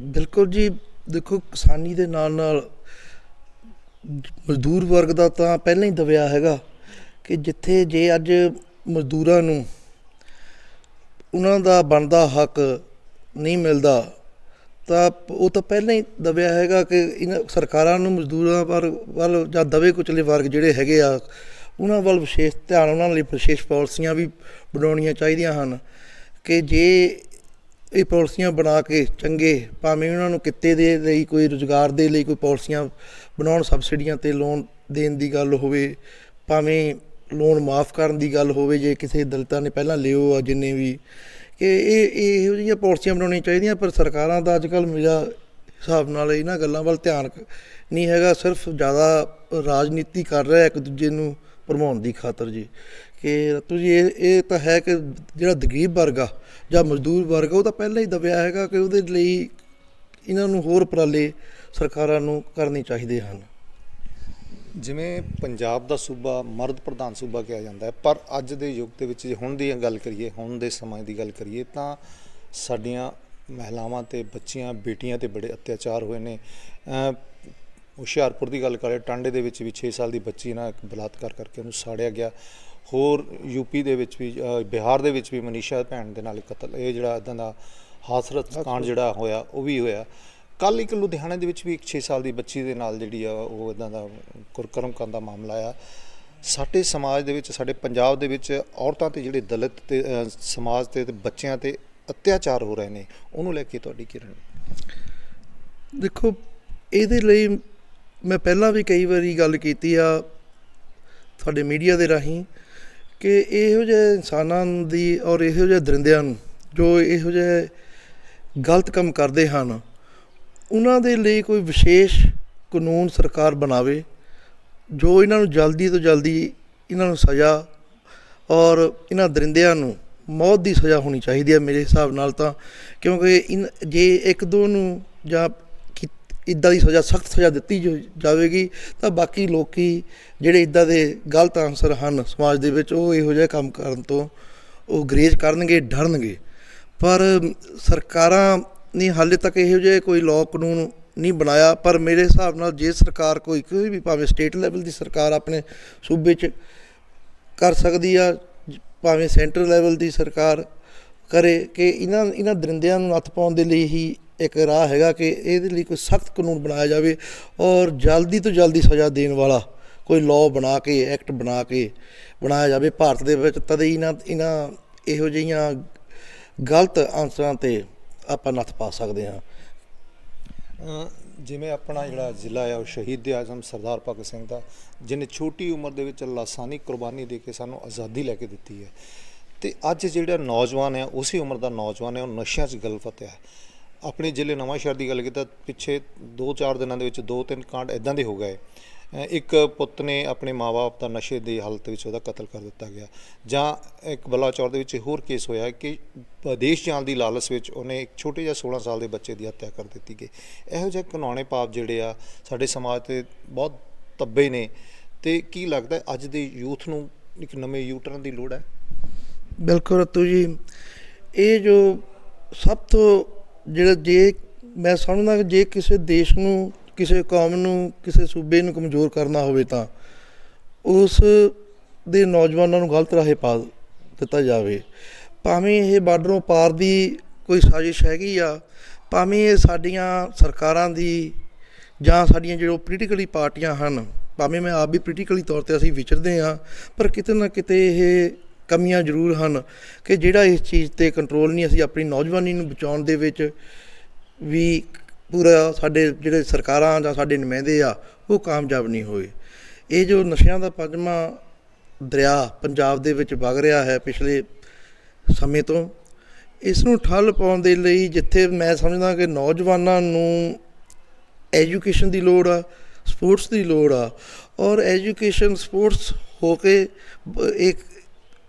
ਬਿਲਕੁਲ ਜੀ, ਦੇਖੋ ਕਿਸਾਨੀ ਦੇ ਨਾਲ ਨਾਲ ਮਜ਼ਦੂਰ ਵਰਗ ਦਾ ਤਾਂ ਪਹਿਲਾਂ ਹੀ ਦਬਿਆ ਹੈਗਾ ਕਿ ਜਿੱਥੇ ਜੇ ਅੱਜ ਮਜ਼ਦੂਰਾਂ ਨੂੰ ਉਹਨਾਂ ਦਾ ਬਣਦਾ ਹੱਕ ਨਹੀਂ ਮਿਲਦਾ ਤਾਂ ਉਹ ਤਾਂ ਪਹਿਲਾਂ ਹੀ ਦਬਿਆ ਹੈਗਾ ਕਿ ਇਹਨਾਂ ਸਰਕਾਰਾਂ ਨੂੰ ਮਜ਼ਦੂਰਾਂ ਵੱਲ ਜਾਂ ਦਬੇ ਕੁਚਲੇ ਵਰਗ ਜਿਹੜੇ ਹੈਗੇ ਆ ਉਹਨਾਂ ਵੱਲ ਵਿਸ਼ੇਸ਼ ਧਿਆਨ, ਉਹਨਾਂ ਲਈ ਵਿਸ਼ੇਸ਼ ਪਾਲਿਸੀਆਂ ਵੀ ਬਣਾਉਣੀਆਂ ਚਾਹੀਦੀਆਂ ਹਨ ਕਿ ਜੇ ਇਹ ਪਾਲਿਸੀਆਂ ਬਣਾ ਕੇ ਚੰਗੇ, ਭਾਵੇਂ ਉਹਨਾਂ ਨੂੰ ਕਿੱਤੇ ਦੇ ਲਈ ਕੋਈ ਰੁਜ਼ਗਾਰ ਦੇ ਲਈ ਕੋਈ ਪਾਲਿਸੀਆਂ ਬਣਾਉਣ, ਸਬਸਿਡੀਆਂ 'ਤੇ ਲੋਨ ਦੇਣ ਦੀ ਗੱਲ ਹੋਵੇ, ਭਾਵੇਂ ਲੋਨ ਮਾफ़ ਕਰਨ ਦੀ ਗੱਲ ਹੋਵੇ ਜੇ ਕਿਸੇ ਦਲਿਤਾਂ ਨੇ ਪਹਿਲਾਂ ਲਿਓ ਆ ਜਿੰਨੇ ਵੀ, ਕਿ ਇਹੋ ਜਿਹੀਆਂ ਪਾਲਿਸੀਆਂ ਬਣਾਉਣੀਆਂ ਚਾਹੀਦੀਆਂ। ਪਰ ਸਰਕਾਰਾਂ ਦਾ ਅੱਜ ਕੱਲ੍ਹ ਮੇਰਾ ਹਿਸਾਬ ਨਾਲ ਇਹਨਾਂ ਗੱਲਾਂ ਵੱਲ ਧਿਆਨ ਨਹੀਂ ਹੈਗਾ, ਸਿਰਫ ਜ਼ਿਆਦਾ ਰਾਜਨੀਤੀ ਕਰ ਰਿਹਾ ਇੱਕ ਦੂਜੇ ਨੂੰ ਭਰਮਾਉਣ ਦੀ ਖਾਤਰ ਜੀ, ਕਿ ਤੁਸੀਂ ਇਹ ਤਾਂ ਹੈ ਕਿ ਜਿਹੜਾ ਗਰੀਬ ਵਰਗ ਆ ਜਾਂ ਮਜ਼ਦੂਰ ਵਰਗ ਉਹ ਤਾਂ ਪਹਿਲਾਂ ਹੀ ਦਬਿਆ ਹੈਗਾ ਕਿ ਉਹਦੇ ਲਈ ਇਹਨਾਂ ਨੂੰ ਹੋਰ ਉਪਰਾਲੇ ਸਰਕਾਰਾਂ ਨੂੰ ਕਰਨੇ ਚਾਹੀਦੇ ਹਨ। ਜਿਵੇਂ ਪੰਜਾਬ ਦਾ ਸੂਬਾ ਮਰਦ ਪ੍ਰਧਾਨ ਸੂਬਾ ਕਿਹਾ ਜਾਂਦਾ ਹੈ, ਪਰ ਅੱਜ ਦੇ ਯੁੱਗ ਦੇ ਵਿੱਚ ਜੇ ਹੁਣ ਦੀ ਗੱਲ ਕਰੀਏ, ਹੁਣ ਦੇ ਸਮੇਂ ਦੀ ਗੱਲ ਕਰੀਏ ਤਾਂ ਸਾਡੀਆਂ ਮਹਿਲਾਵਾਂ ਅਤੇ ਬੱਚੀਆਂ, ਬੇਟੀਆਂ 'ਤੇ ਬੜੇ ਅਤਿਆਚਾਰ ਹੋਏ ਨੇ। ਹੁਸ਼ਿਆਰਪੁਰ ਦੀ ਗੱਲ ਕਰੇ, ਟਾਂਡੇ ਦੇ ਵਿੱਚ ਵੀ 6 ਸਾਲ ਦੀ ਬੱਚੀ ਨਾਲ ਬਲਾਤਕਾਰ ਕਰਕੇ ਉਹਨੂੰ ਸਾੜਿਆ ਗਿਆ। ਹੋਰ ਯੂਪੀ ਦੇ ਵਿੱਚ ਵੀ, ਬਿਹਾਰ ਦੇ ਵਿੱਚ ਵੀ ਮਨੀਸ਼ਾ ਭੈਣ ਦੇ ਨਾਲ ਕਤਲ, ਇਹ ਜਿਹੜਾ ਇੱਦਾਂ ਦਾ ਹਾਸਰਤ ਕਾਂਡ ਜਿਹੜਾ ਹੋਇਆ ਉਹ ਵੀ ਹੋਇਆ। ਕੱਲ੍ਹ ਇੱਕ ਲੁਧਿਆਣੇ ਦੇ ਵਿੱਚ ਵੀ ਇੱਕ 6 ਸਾਲ ਦੀ ਬੱਚੀ ਦੇ ਨਾਲ ਜਿਹੜੀ ਆ ਉਹ ਇੱਦਾਂ ਦਾ ਕੁਕਰਮ ਕਰਨ ਦਾ ਮਾਮਲਾ ਆ। ਸਾਡੇ ਸਮਾਜ ਦੇ ਵਿੱਚ, ਸਾਡੇ ਪੰਜਾਬ ਦੇ ਵਿੱਚ ਔਰਤਾਂ 'ਤੇ ਜਿਹੜੇ ਦਲਿਤ ਅਤੇ ਸਮਾਜ 'ਤੇ ਬੱਚਿਆਂ 'ਤੇ ਅਤਿਆਚਾਰ ਹੋ ਰਹੇ ਨੇ, ਉਹਨੂੰ ਲੈ ਕੇ ਤੁਹਾਡੀ ਕੀ ਰਣਨੀਤੀ? ਦੇਖੋ, ਇਹਦੇ ਲਈ ਮੈਂ ਪਹਿਲਾਂ ਵੀ ਕਈ ਵਾਰੀ ਗੱਲ ਕੀਤੀ ਆ ਤੁਹਾਡੇ ਮੀਡੀਆ ਦੇ ਰਾਹੀਂ ਕਿ ਇਹੋ ਜਿਹੇ ਇਨਸਾਨਾਂ ਦੀ ਔਰ ਇਹੋ ਜਿਹੇ ਦਰਿੰਦਿਆਂ ਨੂੰ ਜੋ ਇਹੋ ਜਿਹੇ ਗਲਤ ਕੰਮ ਕਰਦੇ ਹਨ, ਉਹਨਾਂ ਦੇ ਲਈ ਕੋਈ ਵਿਸ਼ੇਸ਼ ਕਾਨੂੰਨ ਸਰਕਾਰ ਬਣਾਵੇ ਜੋ ਇਹਨਾਂ ਨੂੰ ਜਲਦੀ ਤੋਂ ਜਲਦੀ ਇਹਨਾਂ ਨੂੰ ਸਜ਼ਾ ਔਰ ਇਹਨਾਂ ਦਰਿੰਦਿਆਂ ਨੂੰ ਮੌਤ ਦੀ ਸਜ਼ਾ ਹੋਣੀ ਚਾਹੀਦੀ ਹੈ ਮੇਰੇ ਹਿਸਾਬ ਨਾਲ ਤਾਂ, ਕਿਉਂਕਿ ਜੇ ਇੱਕ ਦੋ ਨੂੰ ਜਾਂ ਇੱਦਾਂ ਦੀ ਸਜ਼ਾ, ਸਖਤ ਸਜ਼ਾ ਦਿੱਤੀ ਜਾਵੇਗੀ ਤਾਂ ਬਾਕੀ ਲੋਕੀ ਜਿਹੜੇ ਇੱਦਾਂ ਦੇ ਗਲਤ ਆਨਸਰ ਹਨ ਸਮਾਜ ਦੇ ਵਿੱਚ, ਉਹ ਇਹੋ ਜਿਹਾ ਕੰਮ ਕਰਨ ਤੋਂ ਉਹ ਗਰੇਜ਼ ਕਰਨਗੇ, ਡਰਨਗੇ। ਪਰ ਸਰਕਾਰਾਂ ਨੇ ਹਾਲੇ ਤੱਕ ਇਹੋ ਜਿਹੇ ਕੋਈ ਲਾਅ ਕਾਨੂੰਨ ਨਹੀਂ ਬਣਾਇਆ। ਪਰ ਮੇਰੇ ਹਿਸਾਬ ਨਾਲ ਜੇ ਸਰਕਾਰ ਕੋਈ ਵੀ, ਭਾਵੇਂ ਸਟੇਟ ਲੈਵਲ ਦੀ ਸਰਕਾਰ ਆਪਣੇ ਸੂਬੇ 'ਚ ਕਰ ਸਕਦੀ ਆ, ਭਾਵੇਂ ਸੈਂਟਰ ਲੈਵਲ ਦੀ ਸਰਕਾਰ ਕਰੇ, ਕਿ ਇਹਨਾਂ ਦਰਿੰਦਿਆਂ ਨੂੰ ਨੱਥ ਪਾਉਣ ਦੇ ਲਈ ਹੀ ਇੱਕ ਰਾਹ ਹੈਗਾ ਕਿ ਇਹਦੇ ਲਈ ਕੋਈ ਸਖਤ ਕਾਨੂੰਨ ਬਣਾਇਆ ਜਾਵੇ ਔਰ ਜਲਦੀ ਤੋਂ ਜਲਦੀ ਸਜ਼ਾ ਦੇਣ ਵਾਲਾ ਕੋਈ ਲਾਅ ਬਣਾ ਕੇ, ਐਕਟ ਬਣਾ ਕੇ ਬਣਾਇਆ ਜਾਵੇ ਭਾਰਤ ਦੇ ਵਿੱਚ। ਤਦ ਹੀ ਇਹਨਾਂ ਇਹੋ ਜਿਹੀਆਂ ਗਲਤ ਆਨਸਰਾਂ 'ਤੇ ਆਪਾਂ ਨੱਥ ਪਾ ਸਕਦੇ ਹਾਂ। ਜਿਵੇਂ ਆਪਣਾ ਜਿਹੜਾ ਜ਼ਿਲ੍ਹਾ ਆ ਉਹ ਸ਼ਹੀਦ ਆਜ਼ਮ ਸਰਦਾਰ ਭਗਤ ਸਿੰਘ ਦਾ, ਜਿਹਨੇ ਛੋਟੀ ਉਮਰ ਦੇ ਵਿੱਚ ਲਾਸਾਨੀ ਕੁਰਬਾਨੀ ਦੇ ਕੇ ਸਾਨੂੰ ਆਜ਼ਾਦੀ ਲੈ ਕੇ ਦਿੱਤੀ ਹੈ, ਅਤੇ ਅੱਜ ਜਿਹੜਾ ਨੌਜਵਾਨ ਆ ਉਸੇ ਉਮਰ ਦਾ ਨੌਜਵਾਨ ਹੈ, ਉਹ ਨਸ਼ਿਆਂ 'ਚ ਗਲਫਤ ਹੈ। ਆਪਣੇ ਜ਼ਿਲ੍ਹੇ ਨਵਾਂ ਸ਼ਹਿਰ ਦੀ ਗੱਲ ਕੀਤਾ, ਪਿੱਛੇ 2-4 ਦਿਨਾਂ ਦੇ ਵਿੱਚ 2-3 ਕਾਂਡ ਇੱਦਾਂ ਦੇ ਹੋ ਗਏ। ਇੱਕ ਪੁੱਤ ਨੇ ਆਪਣੇ ਮਾਂ-ਬਾਪ ਦਾ ਨਸ਼ੇ ਦੀ ਹਾਲਤ ਵਿੱਚ ਉਹਦਾ ਕਤਲ ਕਰ ਦਿੱਤਾ ਗਿਆ, ਜਾਂ ਇੱਕ ਬਲਾਚੌਰ ਦੇ ਵਿੱਚ ਹੋਰ ਕੇਸ ਹੋਇਆ ਕਿ ਵਿਦੇਸ਼ ਜਾਣ ਦੀ ਲਾਲਚ ਵਿੱਚ ਉਹਨੇ ਇੱਕ ਛੋਟੇ ਜਿਹੇ 16 ਸਾਲ ਦੇ ਬੱਚੇ ਦੀ ਹੱਤਿਆ ਕਰ ਦਿੱਤੀ ਗਈ। ਇਹੋ ਜਿਹੇ ਘਿਨਾਉਣੇ ਪਾਪ ਜਿਹੜੇ ਆ ਸਾਡੇ ਸਮਾਜ 'ਤੇ ਬਹੁਤ ਤੱਬੇ ਨੇ, ਅਤੇ ਕੀ ਲੱਗਦਾ ਅੱਜ ਦੇ ਯੂਥ ਨੂੰ ਇੱਕ ਨਵੇਂ ਯੂਟਰਨ ਦੀ ਲੋੜ ਹੈ? ਬਿਲਕੁਲ ਰੱਤੂ ਜੀ, ਇਹ ਜੋ ਸਭ ਤੋਂ ਜਿਹੜਾ, ਜੇ ਮੈਂ ਸਮਝਦਾ ਕਿ ਜੇ ਕਿਸੇ ਦੇਸ਼ ਨੂੰ, ਕਿਸੇ ਕੌਮ ਨੂੰ, ਕਿਸੇ ਸੂਬੇ ਨੂੰ ਕਮਜ਼ੋਰ ਕਰਨਾ ਹੋਵੇ ਤਾਂ ਉਸ ਦੇ ਨੌਜਵਾਨਾਂ ਨੂੰ ਗਲਤ ਰਾਹੇ ਪਾ ਦਿੱਤਾ ਜਾਵੇ। ਭਾਵੇਂ ਇਹ ਬਾਰਡਰੋਂ ਪਾਰ ਦੀ ਕੋਈ ਸਾਜ਼ਿਸ਼ ਹੈਗੀ ਆ, ਭਾਵੇਂ ਇਹ ਸਾਡੀਆਂ ਸਰਕਾਰਾਂ ਦੀ ਜਾਂ ਸਾਡੀਆਂ ਜਿਹੜੀਆਂ ਪੋਲੀਟੀਕਲੀ ਪਾਰਟੀਆਂ ਹਨ, ਭਾਵੇਂ ਮੈਂ ਆਪ ਵੀ ਪੋਲੀਟੀਕਲੀ ਤੌਰ 'ਤੇ ਅਸੀਂ ਵਿਚਰਦੇ ਹਾਂ, ਪਰ ਕਿਤੇ ਨਾ ਕਿਤੇ ਇਹ ਕਮੀਆਂ ਜ਼ਰੂਰ ਹਨ ਕਿ ਜਿਹੜਾ ਇਸ ਚੀਜ਼ 'ਤੇ ਕੰਟਰੋਲ ਨਹੀਂ, ਅਸੀਂ ਆਪਣੀ ਨੌਜਵਾਨੀ ਨੂੰ ਬਚਾਉਣ ਦੇ ਵਿੱਚ ਵੀ ਪੂਰਾ, ਸਾਡੇ ਜਿਹੜੇ ਸਰਕਾਰਾਂ ਜਾਂ ਸਾਡੇ ਨੁਮਾਇੰਦੇ ਆ ਉਹ ਕਾਮਯਾਬ ਨਹੀਂ ਹੋਏ। ਇਹ ਜੋ ਨਸ਼ਿਆਂ ਦਾ 5ਵਾਂ ਦਰਿਆ ਪੰਜਾਬ ਦੇ ਵਿੱਚ ਵਗ ਰਿਹਾ ਹੈ ਪਿਛਲੇ ਸਮੇਂ ਤੋਂ, ਇਸ ਨੂੰ ਠੱਲ ਪਾਉਣ ਦੇ ਲਈ ਜਿੱਥੇ ਮੈਂ ਸਮਝਦਾ ਕਿ ਨੌਜਵਾਨਾਂ ਨੂੰ ਐਜੂਕੇਸ਼ਨ ਦੀ ਲੋੜ ਆ, ਸਪੋਰਟਸ ਦੀ ਲੋੜ ਆ, ਔਰ ਐਜੂਕੇਸ਼ਨ ਸਪੋਰਟਸ ਹੋ ਕੇ ਇੱਕ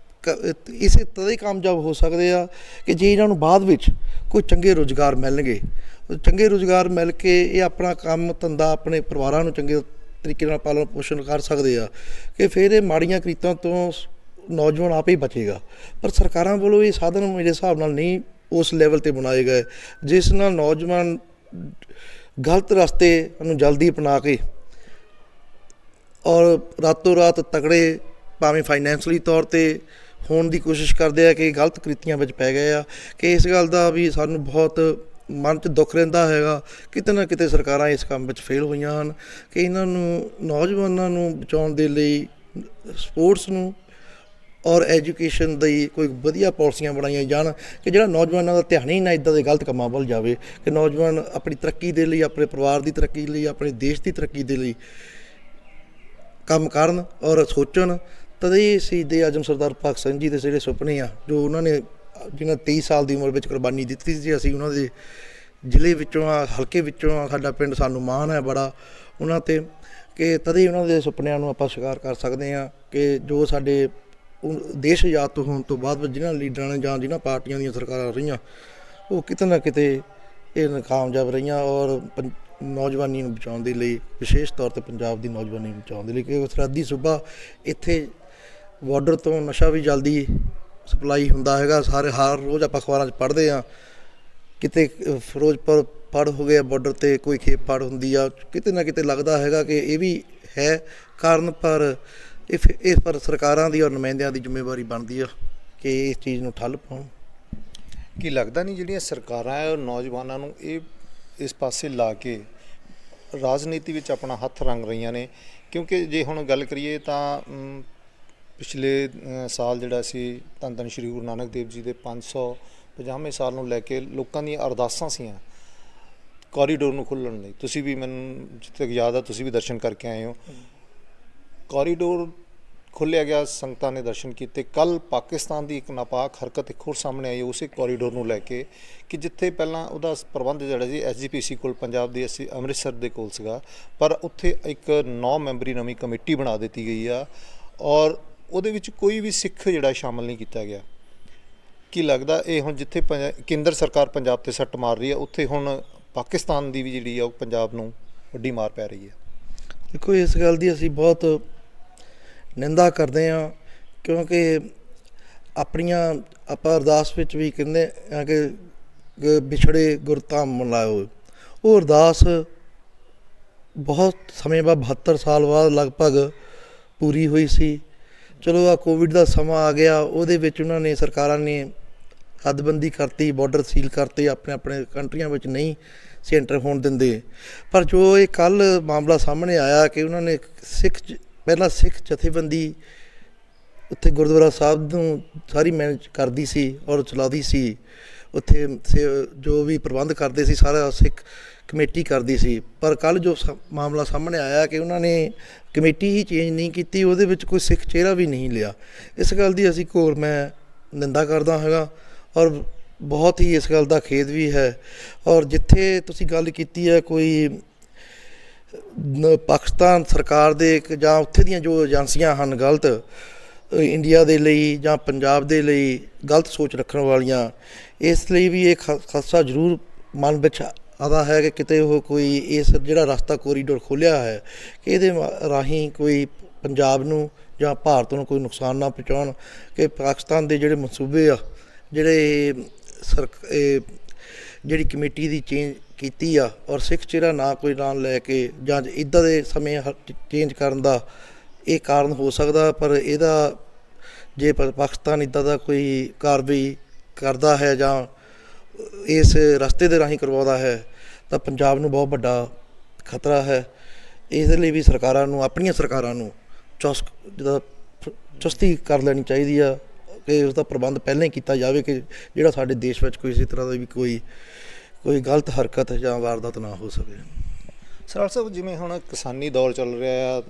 ਇਸੇ ਤਰ੍ਹਾਂ ਹੀ ਕਾਮਯਾਬ ਹੋ ਸਕਦੇ ਆ ਕਿ ਜੇ ਇਹਨਾਂ ਨੂੰ ਬਾਅਦ ਵਿੱਚ ਕੋਈ ਚੰਗੇ ਰੁਜ਼ਗਾਰ ਮਿਲਣਗੇ, ਚੰਗੇ ਰੁਜ਼ਗਾਰ ਮਿਲ ਕੇ ਇਹ ਆਪਣਾ ਕੰਮ ਧੰਦਾ, ਆਪਣੇ ਪਰਿਵਾਰਾਂ ਨੂੰ ਚੰਗੇ ਤਰੀਕੇ ਨਾਲ ਪਾਲਣ ਪੋਸ਼ਣ ਕਰ ਸਕਦੇ ਆ, ਕਿ ਫਿਰ ਇਹ ਮਾੜੀਆਂ ਕਰੀਤਾਂ ਤੋਂ ਨੌਜਵਾਨ ਆਪੇ ਹੀ ਬਚੇਗਾ। ਪਰ ਸਰਕਾਰਾਂ ਵੱਲੋਂ ਇਹ ਸਾਧਨ ਮੇਰੇ ਹਿਸਾਬ ਨਾਲ ਨਹੀਂ ਉਸ ਲੈਵਲ 'ਤੇ ਬਣਾਏ ਗਏ ਜਿਸ ਨਾਲ ਨੌਜਵਾਨ ਗਲਤ ਰਸਤੇ ਨੂੰ ਜਲਦੀ ਅਪਣਾ ਕੇ ਔਰ ਰਾਤੋਂ ਰਾਤ ਤਕੜੇ, ਭਾਵੇਂ ਫਾਈਨੈਂਸ਼ਲੀ ਤੌਰ 'ਤੇ ਹੋਣ ਦੀ ਕੋਸ਼ਿਸ਼ ਕਰਦੇ ਆ, ਕਿ ਗਲਤ ਕ੍ਰਿਤੀਆਂ ਵਿੱਚ ਪੈ ਗਏ ਆ। ਕਿ ਇਸ ਗੱਲ ਦਾ ਵੀ ਸਾਨੂੰ ਬਹੁਤ ਮਨ 'ਚ ਦੁੱਖ ਰਹਿੰਦਾ ਹੈਗਾ, ਕਿਤੇ ਨਾ ਕਿਤੇ ਸਰਕਾਰਾਂ ਇਸ ਕੰਮ ਵਿੱਚ ਫੇਲ ਹੋਈਆਂ ਹਨ ਕਿ ਇਹਨਾਂ ਨੂੰ, ਨੌਜਵਾਨਾਂ ਨੂੰ ਬਚਾਉਣ ਦੇ ਲਈ ਸਪੋਰਟਸ ਨੂੰ ਔਰ ਐਜੂਕੇਸ਼ਨ ਦੀ ਕੋਈ ਵਧੀਆ ਪਾਲਿਸੀਆਂ ਬਣਾਈਆਂ ਜਾਣ ਕਿ ਜਿਹੜਾ ਨੌਜਵਾਨਾਂ ਦਾ ਧਿਆਨ ਹੀ ਨਾ ਇੱਦਾਂ ਦੇ ਗਲਤ ਕੰਮਾਂ ਵੱਲ ਜਾਵੇ, ਕਿ ਨੌਜਵਾਨ ਆਪਣੀ ਤਰੱਕੀ ਦੇ ਲਈ, ਆਪਣੇ ਪਰਿਵਾਰ ਦੀ ਤਰੱਕੀ ਲਈ, ਆਪਣੇ ਦੇਸ਼ ਦੀ ਤਰੱਕੀ ਦੇ ਲਈ ਕੰਮ ਕਰਨ ਔਰ ਸੋਚਣ। ਤਦ ਹੀ ਸ਼ਹੀਦ ਆਜ਼ਮ ਸਰਦਾਰ ਭਗਤ ਸਿੰਘ ਜੀ ਦੇ ਜਿਹੜੇ ਸੁਪਨੇ ਆ, ਜੋ ਉਹਨਾਂ ਨੇ, ਜਿਹਨਾਂ 23 ਸਾਲ ਦੀ ਉਮਰ ਵਿੱਚ ਕੁਰਬਾਨੀ ਦਿੱਤੀ ਸੀ, ਅਸੀਂ ਉਹਨਾਂ ਦੇ ਜ਼ਿਲ੍ਹੇ ਵਿੱਚੋਂ ਆ, ਹਲਕੇ ਵਿੱਚੋਂ ਆ, ਸਾਡਾ ਪਿੰਡ, ਸਾਨੂੰ ਮਾਣ ਹੈ ਬੜਾ ਉਹਨਾਂ 'ਤੇ, ਕਿ ਤਦ ਹੀ ਉਹਨਾਂ ਦੇ ਸੁਪਨਿਆਂ ਨੂੰ ਆਪਾਂ ਸਾਕਾਰ ਕਰ ਸਕਦੇ ਹਾਂ। ਕਿ ਜੋ ਸਾਡੇ ਦੇਸ਼ ਆਜ਼ਾਦ ਹੋਣ ਤੋਂ ਬਾਅਦ ਜਿਹਨਾਂ ਲੀਡਰਾਂ ਨੇ ਜਾਂ ਜਿਹਨਾਂ ਪਾਰਟੀਆਂ ਦੀਆਂ ਸਰਕਾਰਾਂ ਰਹੀਆਂ, ਉਹ ਕਿਤੇ ਨਾ ਕਿਤੇ ਇਹ ਨਾਕਾਮਯਾਬ ਰਹੀਆਂ, ਔਰ ਨੌਜਵਾਨੀ ਨੂੰ ਬਚਾਉਣ ਦੇ ਲਈ, ਵਿਸ਼ੇਸ਼ ਤੌਰ 'ਤੇ ਪੰਜਾਬ ਦੀ ਨੌਜਵਾਨੀ ਨੂੰ ਬਚਾਉਣ ਦੇ ਲਈ, ਕਿ ਸਰਹੱਦੀ ਸੂਬਾ, ਇੱਥੇ ਬਾਰਡਰ ਤੋਂ ਨਸ਼ਾ ਵੀ ਜਲਦੀ ਸਪਲਾਈ ਹੁੰਦਾ ਹੈਗਾ। ਹਰ ਰੋਜ਼ ਆਪਾਂ ਅਖਬਾਰਾਂ 'ਚ ਪੜ੍ਹਦੇ ਹਾਂ, ਕਿਤੇ ਫਿਰੋਜ਼ਪੁਰ ਫੜ ਹੋ ਗਿਆ ਬਾਰਡਰ 'ਤੇ, ਕੋਈ ਖੇਪ ਫੜ ਹੁੰਦੀ ਆ, ਕਿਤੇ ਨਾ ਕਿਤੇ ਲੱਗਦਾ ਹੈਗਾ ਕਿ ਇਹ ਵੀ ਹੈ ਕਾਰਨ। ਪਰ ਇਹ ਪਰ ਸਰਕਾਰਾਂ ਦੀ ਔਰ ਨੁਮਾਇੰਦਿਆਂ ਦੀ ਜ਼ਿੰਮੇਵਾਰੀ ਬਣਦੀ ਆ ਕਿ ਇਸ ਚੀਜ਼ ਨੂੰ ਠੱਲ ਪਾਉਣ। ਕੀ ਲੱਗਦਾ ਨਹੀਂ ਜਿਹੜੀਆਂ ਸਰਕਾਰਾਂ ਹੈ ਉਹ ਨੌਜਵਾਨਾਂ ਨੂੰ ਇਸ ਪਾਸੇ ਲਾ ਕੇ ਰਾਜਨੀਤੀ ਵਿੱਚ ਆਪਣਾ ਹੱਥ ਰੰਗ ਰਹੀਆਂ ਨੇ? ਕਿਉਂਕਿ ਜੇ ਹੁਣ ਗੱਲ ਕਰੀਏ ਤਾਂ ਪਿਛਲੇ ਸਾਲ ਜਿਹੜਾ ਸੀ ਧੰਨ ਧੰਨ ਸ਼੍ਰੀ ਗੁਰੂ ਨਾਨਕ ਦੇਵ ਜੀ ਦੇ 550ਵੇਂ ਸਾਲ ਨੂੰ ਲੈ ਕੇ ਲੋਕਾਂ ਦੀਆਂ ਅਰਦਾਸਾਂ ਸੀਆਂ ਕੋਰੀਡੋਰ ਨੂੰ ਖੁੱਲ੍ਹਣ ਲਈ। ਤੁਸੀਂ ਵੀ, ਮੈਨੂੰ ਜਿੱਥੇ ਤੱਕ ਯਾਦ ਆ, ਤੁਸੀਂ ਵੀ ਦਰਸ਼ਨ ਕਰਕੇ ਆਏ ਹੋ। ਕੋਰੀਡੋਰ ਖੋਲ੍ਹਿਆ ਗਿਆ, ਸੰਗਤਾਂ ਨੇ ਦਰਸ਼ਨ ਕੀਤੇ। ਕੱਲ੍ਹ ਪਾਕਿਸਤਾਨ ਦੀ ਇੱਕ ਨਾਪਾਕ ਹਰਕਤ ਇੱਕ ਹੋਰ ਸਾਹਮਣੇ ਆਈ ਉਸੇ ਕੋਰੀਡੋਰ ਨੂੰ ਲੈ ਕੇ, ਕਿ ਜਿੱਥੇ ਪਹਿਲਾਂ ਉਹਦਾ ਪ੍ਰਬੰਧ ਜਿਹੜਾ ਸੀ SGPC ਕੋਲ, ਪੰਜਾਬ ਦੀ ਅੰਮ੍ਰਿਤਸਰ ਦੇ ਕੋਲ ਸੀਗਾ, ਪਰ ਉੱਥੇ ਇੱਕ 9 ਮੈਂਬਰੀ ਨਵੀਂ ਕਮੇਟੀ ਬਣਾ ਦਿੱਤੀ ਗਈ ਆ, ਔਰ ਉਹਦੇ ਵਿੱਚ ਕੋਈ ਵੀ ਸਿੱਖ ਜਿਹੜਾ ਸ਼ਾਮਲ ਨਹੀਂ ਕੀਤਾ ਗਿਆ। ਕੀ ਲੱਗਦਾ ਇਹ ਹੁਣ ਜਿੱਥੇ ਕੇਂਦਰ ਸਰਕਾਰ ਪੰਜਾਬ ਤੇ ਸੱਟ ਮਾਰ ਰਹੀ ਹੈ, ਉੱਥੇ ਹੁਣ ਪਾਕਿਸਤਾਨ ਦੀ ਵੀ ਜਿਹੜੀ ਆ ਉਹ ਪੰਜਾਬ ਨੂੰ ਵੱਡੀ ਮਾਰ ਪੈ ਰਹੀ ਹੈ? ਦੇਖੋ, ਇਸ ਗੱਲ ਦੀ ਅਸੀਂ ਬਹੁਤ ਨਿੰਦਾ ਕਰਦੇ ਹਾਂ, ਕਿਉਂਕਿ ਆਪਣੀਆਂ ਆਪਾਂ ਅਰਦਾਸ ਵਿੱਚ ਵੀ ਕਹਿੰਦੇ ਆ ਕਿ ਵਿਛੜੇ ਗੁਰ ਧਾਮ ਮਿਲਾਇਓ। ਉਹ ਅਰਦਾਸ ਬਹੁਤ ਸਮੇਂ ਬਾਅਦ 72 ਸਾਲ ਬਾਅਦ ਲਗਭਗ ਪੂਰੀ ਹੋਈ ਸੀ। ਚਲੋ ਆ ਕੋਵਿਡ ਦਾ ਸਮਾਂ ਆ ਗਿਆ, ਉਹਦੇ ਵਿੱਚ ਉਹਨਾਂ ਨੇ ਸਰਕਾਰਾਂ ਨੇ ਹੱਦਬੰਦੀ ਕਰਤੀ, ਬਾਰਡਰ ਸੀਲ ਕਰਤੇ, ਆਪਣੇ ਕੰਟਰੀਆਂ ਵਿੱਚ ਨਹੀਂ ਸੀ ਐਂਟਰ ਹੋਣ ਦਿੰਦੇ। ਪਰ ਜੋ ਇਹ ਕੱਲ੍ਹ ਮਾਮਲਾ ਸਾਹਮਣੇ ਆਇਆ ਕਿ ਉਹਨਾਂ ਨੇ ਪਹਿਲਾਂ ਸਿੱਖ ਜਥੇਬੰਦੀ ਉੱਥੇ ਗੁਰਦੁਆਰਾ ਸਾਹਿਬ ਨੂੰ ਸਾਰੀ ਮੈਨੇਜ ਕਰਦੀ ਸੀ ਔਰ ਚਲਾਉਂਦੀ ਸੀ, ਉੱਥੇ ਜੋ ਵੀ ਪ੍ਰਬੰਧ ਕਰਦੇ ਸੀ ਸਾਰਾ ਸਿੱਖ ਕਮੇਟੀ ਕਰਦੀ ਸੀ। ਪਰ ਕੱਲ੍ਹ ਜੋ ਮਾਮਲਾ ਸਾਹਮਣੇ ਆਇਆ ਕਿ ਉਹਨਾਂ ਨੇ ਕਮੇਟੀ ਹੀ ਚੇਂਜ ਨਹੀਂ ਕੀਤੀ, ਉਹਦੇ ਵਿੱਚ ਕੋਈ ਸਿੱਖ ਚਿਹਰਾ ਵੀ ਨਹੀਂ ਲਿਆ। ਇਸ ਗੱਲ ਦੀ ਅਸੀਂ ਘੋਰ ਮੈਂ ਨਿੰਦਾ ਕਰਦਾ ਹੈਗਾ ਔਰ ਬਹੁਤ ਹੀ ਇਸ ਗੱਲ ਦਾ ਖੇਦ ਵੀ ਹੈ। ਔਰ ਜਿੱਥੇ ਤੁਸੀਂ ਗੱਲ ਕੀਤੀ ਹੈ ਕੋਈ ਪਾਕਿਸਤਾਨ ਸਰਕਾਰ ਦੇ ਜਾਂ ਉੱਥੇ ਦੀਆਂ ਜੋ ਏਜੰਸੀਆਂ ਹਨ ਗਲਤ ਇੰਡੀਆ ਦੇ ਲਈ ਜਾਂ ਪੰਜਾਬ ਦੇ ਲਈ ਗਲਤ ਸੋਚ ਰੱਖਣ ਵਾਲੀਆਂ, ਇਸ ਲਈ ਵੀ ਇਹ ਖਾਸਾ ਜ਼ਰੂਰ ਮਨ ਵਿੱਚ ਆਦਾ ਹੈ ਕਿ ਕਿਤੇ ਉਹ ਕੋਈ ਇਸ ਜਿਹੜਾ ਰਸਤਾ ਕੋਰੀਡੋਰ ਖੋਲ੍ਹਿਆ ਹੈ ਕਿ ਇਹਦੇ ਰਾਹੀਂ ਕੋਈ ਪੰਜਾਬ ਨੂੰ ਜਾਂ ਭਾਰਤ ਨੂੰ ਕੋਈ ਨੁਕਸਾਨ ਨਾ ਪਹੁੰਚਾਉਣ, ਕਿ ਪਾਕਿਸਤਾਨ ਦੇ ਜਿਹੜੇ ਮਨਸੂਬੇ ਆ ਜਿਹੜੇ ਜਿਹੜੀ ਕਮੇਟੀ ਦੀ ਚੇਂਜ ਕੀਤੀ ਆ ਔਰ ਸਿੱਖ ਚਿਹਰਾ ਨਾ ਕੋਈ ਨਾਲ ਲੈ ਕੇ ਜਾਂ ਇੱਦਾਂ ਦੇ ਸਮੇਂ ਚੇਂਜ ਕਰਨ ਦਾ ਇਹ ਕਾਰਨ ਹੋ ਸਕਦਾ। ਪਰ ਇਹਦਾ ਜੇ ਪਾਕਿਸਤਾਨ ਇੱਦਾਂ ਦਾ ਕੋਈ ਕਾਰਵਾਈ ਕਰਦਾ ਹੈ ਜਾਂ ਇਸ ਰਸਤੇ ਦੇ ਰਾਹੀਂ ਕਰਵਾਉਂਦਾ ਹੈ ਤਾਂ ਪੰਜਾਬ ਨੂੰ ਬਹੁਤ ਵੱਡਾ ਖਤਰਾ ਹੈ। ਇਸ ਲਈ ਵੀ ਸਰਕਾਰਾਂ ਨੂੰ, ਆਪਣੀਆਂ ਸਰਕਾਰਾਂ ਨੂੰ ਚੁਸਤੀ ਕਰ ਲੈਣੀ ਚਾਹੀਦੀ ਆ ਕਿ ਉਸ ਦਾ ਪ੍ਰਬੰਧ ਪਹਿਲਾਂ ਹੀ ਕੀਤਾ ਜਾਵੇ ਕਿ ਜਿਹੜਾ ਸਾਡੇ ਦੇਸ਼ ਵਿੱਚ ਕੋਈ ਇਸੇ ਤਰ੍ਹਾਂ ਦਾ ਵੀ ਕੋਈ ਗਲਤ ਹਰਕਤ ਜਾਂ ਵਾਰਦਾਤ ਨਾ ਹੋ ਸਕੇ। ਸਰਾਲ ਸਾਹਿਬ, ਜਿਵੇਂ ਹੁਣ ਕਿਸਾਨੀ ਦੌਰ ਚੱਲ ਰਿਹਾ ਆ,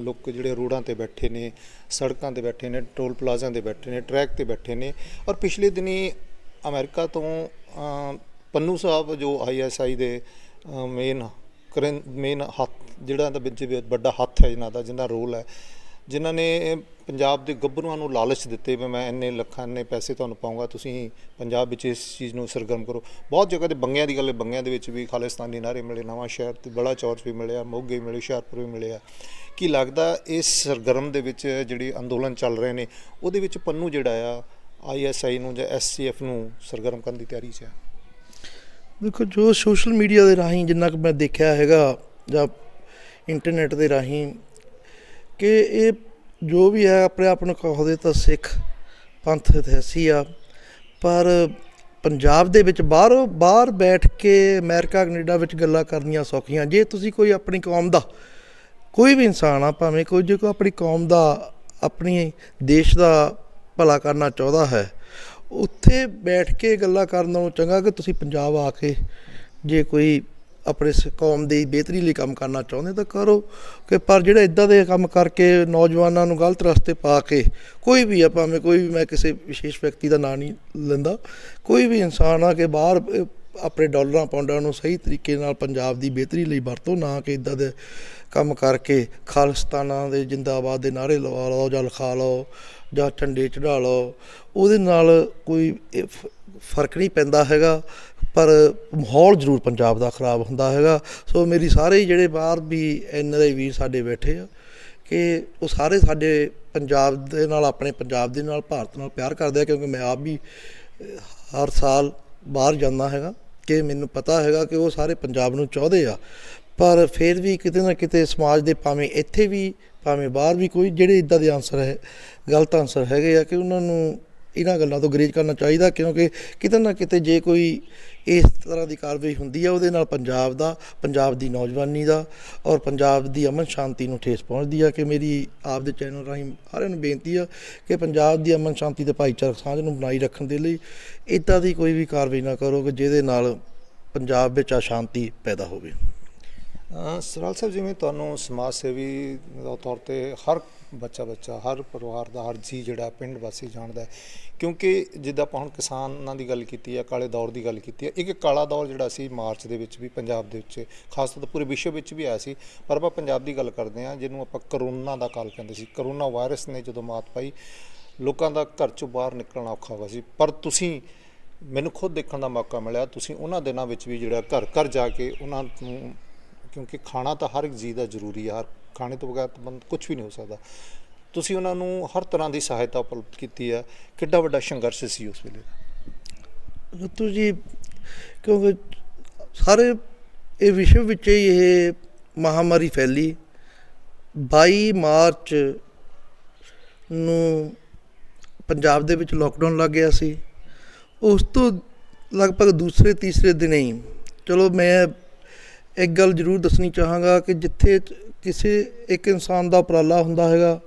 ਲੋਕ ਜਿਹੜੇ ਰੋਡਾਂ 'ਤੇ ਬੈਠੇ ਨੇ, ਸੜਕਾਂ 'ਤੇ ਬੈਠੇ ਨੇ, ਟੋਲ ਪਲਾਜ਼ਿਆਂ 'ਤੇ ਬੈਠੇ ਨੇ, ਟਰੈਕ 'ਤੇ ਬੈਠੇ ਨੇ, ਔਰ ਪਿਛਲੇ ਦਿਨੀ ਅਮਰੀਕਾ ਤੋਂ ਪੰਨੂ ਸਾਹਿਬ ਜੋ ISI ਦੇ ਮੇਨ ਹੱਥ ਜਿਹੜਾ ਇਹਦਾ ਵਿੱਚ ਵੱਡਾ ਹੱਥ ਹੈ ਜਿਨ੍ਹਾਂ ਦਾ, ਜਿਨ੍ਹਾਂ ਰੋਲ ਹੈ, ਜਿਨ੍ਹਾਂ ਨੇ ਪੰਜਾਬ ਦੇ ਗੱਭਰੂਆਂ ਨੂੰ ਲਾਲਚ ਦਿੱਤੇ ਵੀ ਮੈਂ ਇੰਨੇ ਲੱਖਾਂ ਇੰਨੇ ਪੈਸੇ ਤੁਹਾਨੂੰ ਪਾਊਂਗਾ, ਤੁਸੀਂ ਪੰਜਾਬ ਵਿੱਚ ਇਸ ਚੀਜ਼ ਨੂੰ ਸਰਗਰਮ ਕਰੋ। ਬਹੁਤ ਜਗ੍ਹਾ 'ਤੇ ਬੰਗਿਆਂ ਦੀ ਗੱਲ, ਬੰਗਿਆਂ ਦੇ ਵਿੱਚ ਵੀ ਖਾਲਿਸਤਾਨੀ ਨਾਅਰੇ ਮਿਲੇ, ਨਵਾਂ ਸ਼ਹਿਰ ਤੇ ਬੜਾ ਚੌਰ ਵੀ ਮਿਲਿਆ, ਮੋਗੇ ਮਿਲੇ, ਹੁਸ਼ਿਆਰਪੁਰ ਵੀ ਮਿਲਿਆ। ਕੀ ਲੱਗਦਾ ਇਸ ਸਰਗਰਮ ਦੇ ਵਿੱਚ ਜਿਹੜੇ ਅੰਦੋਲਨ ਚੱਲ ਰਹੇ ਨੇ ਉਹਦੇ ਵਿੱਚ ਪੰਨੂ ਜਿਹੜਾ ਆ ISI ਨੂੰ ਜਾਂ SCF ਨੂੰ ਸਰਗਰਮ ਕਰਨ ਦੀ ਤਿਆਰੀ 'ਚ ਹੈ? ਦੇਖੋ, ਜੋ ਸੋਸ਼ਲ ਮੀਡੀਆ ਦੇ ਰਾਹੀਂ ਜਿੰਨਾ ਕੁ ਮੈਂ ਦੇਖਿਆ ਹੈਗਾ ਜਾਂ ਇੰਟਰਨੈਟ ਦੇ ਰਾਹੀਂ ਕਿ ਇਹ ਜੋ ਵੀ ਹੈ ਆਪਣੇ ਆਪ ਨੂੰ ਕਹਦੇ ਤਾਂ ਸਿੱਖ ਪੰਥ ਇਤਿਹਾਸੀ ਆ, ਪਰ ਪੰਜਾਬ ਦੇ ਵਿੱਚ ਬਾਹਰ ਬੈਠ ਕੇ ਅਮਰੀਕਾ ਕੈਨੇਡਾ ਵਿੱਚ ਗੱਲਾਂ ਕਰਨੀਆਂ ਸੌਖੀਆਂ। ਜੇ ਤੁਸੀਂ ਕੋਈ ਆਪਣੀ ਕੌਮ ਦਾ ਕੋਈ ਵੀ ਇਨਸਾਨ ਆ, ਭਾਵੇਂ ਕੋਈ ਜੇ ਕੋਈ ਆਪਣੀ ਕੌਮ ਦਾ, ਆਪਣੀ ਦੇਸ਼ ਦਾ ਭਲਾ ਕਰਨਾ ਚਾਹੁੰਦਾ ਹੈ, ਉੱਥੇ ਬੈਠ ਕੇ ਗੱਲਾਂ ਕਰਨ ਨਾਲੋਂ ਚੰਗਾ ਕਿ ਤੁਸੀਂ ਪੰਜਾਬ ਆ ਕੇ ਜੇ ਕੋਈ ਆਪਣੇ ਕੌਮ ਦੀ ਬਿਹਤਰੀ ਲਈ ਕੰਮ ਕਰਨਾ ਚਾਹੁੰਦੇ ਤਾਂ ਕਰੋ। ਕਿ ਪਰ ਜਿਹੜਾ ਇੱਦਾਂ ਦੇ ਕੰਮ ਕਰਕੇ ਨੌਜਵਾਨਾਂ ਨੂੰ ਗਲਤ ਰਸਤੇ ਪਾ ਕੇ, ਕੋਈ ਵੀ ਆ, ਭਾਵੇਂ ਕੋਈ ਵੀ, ਮੈਂ ਕਿਸੇ ਵਿਸ਼ੇਸ਼ ਵਿਅਕਤੀ ਦਾ ਨਾਂ ਨਹੀਂ ਲੈਂਦਾ, ਕੋਈ ਵੀ ਇਨਸਾਨ ਆ ਕਿ ਬਾਹਰ ਆਪਣੇ ਡਾਲਰਾਂ ਪਾਉਂਡਾਂ ਨੂੰ ਸਹੀ ਤਰੀਕੇ ਨਾਲ ਪੰਜਾਬ ਦੀ ਬਿਹਤਰੀ ਲਈ ਵਰਤੋ, ਨਾ ਕਿ ਇੱਦਾਂ ਦੇ ਕੰਮ ਕਰਕੇ ਖਾਲਿਸਤਾਨਾਂ ਦੇ ਜਿੰਦਾਬਾਦ ਦੇ ਨਾਅਰੇ ਲਵਾ ਲਓ ਜਾਂ ਲਿਖਾ ਲਓ ਜਾਂ ਝੰਡੇ ਚੜ੍ਹਾ ਲਓ, ਉਹਦੇ ਨਾਲ ਕੋਈ ਫਰਕ ਨਹੀਂ ਪੈਂਦਾ ਹੈਗਾ, ਪਰ ਮਾਹੌਲ ਜ਼ਰੂਰ ਪੰਜਾਬ ਦਾ ਖ਼ਰਾਬ ਹੁੰਦਾ ਹੈਗਾ। ਸੋ ਮੇਰੀ ਸਾਰੇ ਜਿਹੜੇ ਬਾਹਰ ਵੀ NRI ਵੀਰ ਸਾਡੇ ਬੈਠੇ ਆ ਕਿ ਉਹ ਸਾਰੇ ਸਾਡੇ ਪੰਜਾਬ ਦੇ ਨਾਲ, ਆਪਣੇ ਪੰਜਾਬ ਦੇ ਨਾਲ, ਭਾਰਤ ਨਾਲ ਪਿਆਰ ਕਰਦੇ ਆ, ਕਿਉਂਕਿ ਮੈਂ ਆਪ ਵੀ ਹਰ ਸਾਲ ਬਾਹਰ ਜਾਂਦਾ ਹੈਗਾ ਕਿ ਮੈਨੂੰ ਪਤਾ ਹੈਗਾ ਕਿ ਉਹ ਸਾਰੇ ਪੰਜਾਬ ਨੂੰ ਚਾਹੁੰਦੇ ਆ। ਪਰ ਫਿਰ ਵੀ ਕਿਤੇ ਨਾ ਕਿਤੇ ਸਮਾਜ ਦੇ, ਭਾਵੇਂ ਇੱਥੇ ਵੀ ਭਾਵੇਂ ਬਾਹਰ ਵੀ, ਕੋਈ ਜਿਹੜੇ ਇੱਦਾਂ ਦੇ ਆਨਸਰ ਹੈ, ਗਲਤ ਆਨਸਰ ਹੈਗੇ ਆ ਕਿ ਉਹਨਾਂ ਨੂੰ ਇਹਨਾਂ ਗੱਲਾਂ ਤੋਂ ਗੁਰੇਜ਼ ਕਰਨਾ ਚਾਹੀਦਾ, ਕਿਉਂਕਿ ਕਿਤੇ ਨਾ ਕਿਤੇ ਜੇ ਕੋਈ ਇਸ ਤਰ੍ਹਾਂ ਦੀ ਕਾਰਵਾਈ ਹੁੰਦੀ ਆ ਉਹਦੇ ਨਾਲ ਪੰਜਾਬ ਦੀ ਨੌਜਵਾਨੀ ਦਾ ਔਰ ਪੰਜਾਬ ਦੀ ਅਮਨ ਸ਼ਾਂਤੀ ਨੂੰ ਠੇਸ ਪਹੁੰਚਦੀ ਆ। ਕਿ ਮੇਰੀ ਆਪ ਦੇ ਚੈਨਲ ਰਾਹੀਂ ਸਾਰਿਆਂ ਨੂੰ ਬੇਨਤੀ ਆ ਕਿ ਪੰਜਾਬ ਦੀ ਅਮਨ ਸ਼ਾਂਤੀ ਅਤੇ ਭਾਈਚਾਰਕ ਸਾਂਝ ਨੂੰ ਬਣਾਈ ਰੱਖਣ ਦੇ ਲਈ ਇੱਦਾਂ ਦੀ ਕੋਈ ਵੀ ਕਾਰਵਾਈ ਨਾ ਕਰੋ ਕਿ ਜਿਹਦੇ ਨਾਲ ਪੰਜਾਬ ਵਿੱਚ ਅਸ਼ਾਂਤੀ ਪੈਦਾ ਹੋਵੇ। ਸਰਾਲ ਸਾਹਿਬ, ਜਿਵੇਂ ਤੁਹਾਨੂੰ ਸਮਾਜ ਸੇਵੀ ਦੇ ਤੌਰ ਤੇ ਹਰ ਬੱਚਾ ਹਰ ਪਰਿਵਾਰ ਦਾ ਹਰ ਜੀ ਜਿਹੜਾ ਪਿੰਡ ਵਾਸੀ ਜਾਣਦਾ ਹੈ, ਕਿਉਂਕਿ ਜਿੱਦਾਂ ਆਪਾਂ ਹੁਣ ਕਿਸਾਨਾਂ ਦੀ ਗੱਲ ਕੀਤੀ ਹੈ, ਕਾਲੇ ਦੌਰ ਦੀ ਗੱਲ ਕੀਤੀ ਹੈ, ਇੱਕ ਕਾਲਾ ਦੌਰ ਜਿਹੜਾ ਸੀ ਮਾਰਚ ਦੇ ਵਿੱਚ ਵੀ ਪੰਜਾਬ ਦੇ ਵਿੱਚ ਖਾਸ ਤੌਰ 'ਤੇ ਪੂਰੇ ਵਿਸ਼ਵ ਵਿੱਚ ਵੀ ਆਇਆ ਸੀ, ਪਰ ਆਪਾਂ ਪੰਜਾਬ ਦੀ ਗੱਲ ਕਰਦੇ ਹਾਂ ਜਿਹਨੂੰ ਆਪਾਂ ਕਰੋਨਾ ਦਾ ਕਾਲ ਕਹਿੰਦੇ ਸੀ। ਕਰੋਨਾ ਵਾਇਰਸ ਨੇ ਜਦੋਂ ਮਾਤ ਪਾਈ, ਲੋਕਾਂ ਦਾ ਘਰ 'ਚੋਂ ਬਾਹਰ ਨਿਕਲਣਾ ਔਖਾ ਹੋ ਗਿਆ ਸੀ, ਪਰ ਤੁਸੀਂ ਮੈਨੂੰ ਖੁਦ ਦੇਖਣ ਦਾ ਮੌਕਾ ਮਿਲਿਆ, ਤੁਸੀਂ ਉਹਨਾਂ ਦਿਨਾਂ ਵਿੱਚ ਵੀ ਜਿਹੜਾ ਘਰ ਘਰ ਜਾ ਕੇ ਉਹਨਾਂ ਨੂੰ, ਕਿਉਂਕਿ ਖਾਣਾ ਤਾਂ ਹਰ ਇੱਕ ਚੀਜ਼ ਦਾ ਜ਼ਰੂਰੀ ਹੈ, ਖਾਣੇ ਤੋਂ ਬਗੈਰ ਤਾਂ ਬੰਦਾ ਕੁਝ ਵੀ ਨਹੀਂ ਹੋ ਸਕਦਾ, ਤੁਸੀਂ ਉਹਨਾਂ ਨੂੰ ਹਰ ਤਰ੍ਹਾਂ ਦੀ ਸਹਾਇਤਾ ਉਪਲਬਧ ਕੀਤੀ ਹੈ। ਕਿੱਡਾ ਵੱਡਾ ਸੰਘਰਸ਼ ਸੀ ਉਸ ਵੇਲੇ ਦਾ? ਰਤੂ ਜੀ, ਕਿਉਂਕਿ ਸਾਰੇ ਇਹ ਵਿਸ਼ਵ ਵਿੱਚ ਹੀ ਇਹ ਮਹਾਮਾਰੀ ਫੈਲੀ। 22 ਮਾਰਚ ਨੂੰ ਪੰਜਾਬ ਦੇ ਵਿੱਚ ਲੋਕਡਾਊਨ ਲੱਗ ਗਿਆ ਸੀ। ਉਸ ਤੋਂ ਲਗਭਗ ਦੂਸਰੇ ਤੀਸਰੇ ਦਿਨ ਹੀ, ਚਲੋ ਮੈਂ ਇੱਕ ਗੱਲ ਜ਼ਰੂਰ ਦੱਸਣੀ ਚਾਹਾਂਗਾ ਕਿ ਜਿੱਥੇ ਕਿਸੇ ਇੱਕ ਇਨਸਾਨ ਦਾ ਉਪਰਾਲਾ ਹੁੰਦਾ ਹੈਗਾ,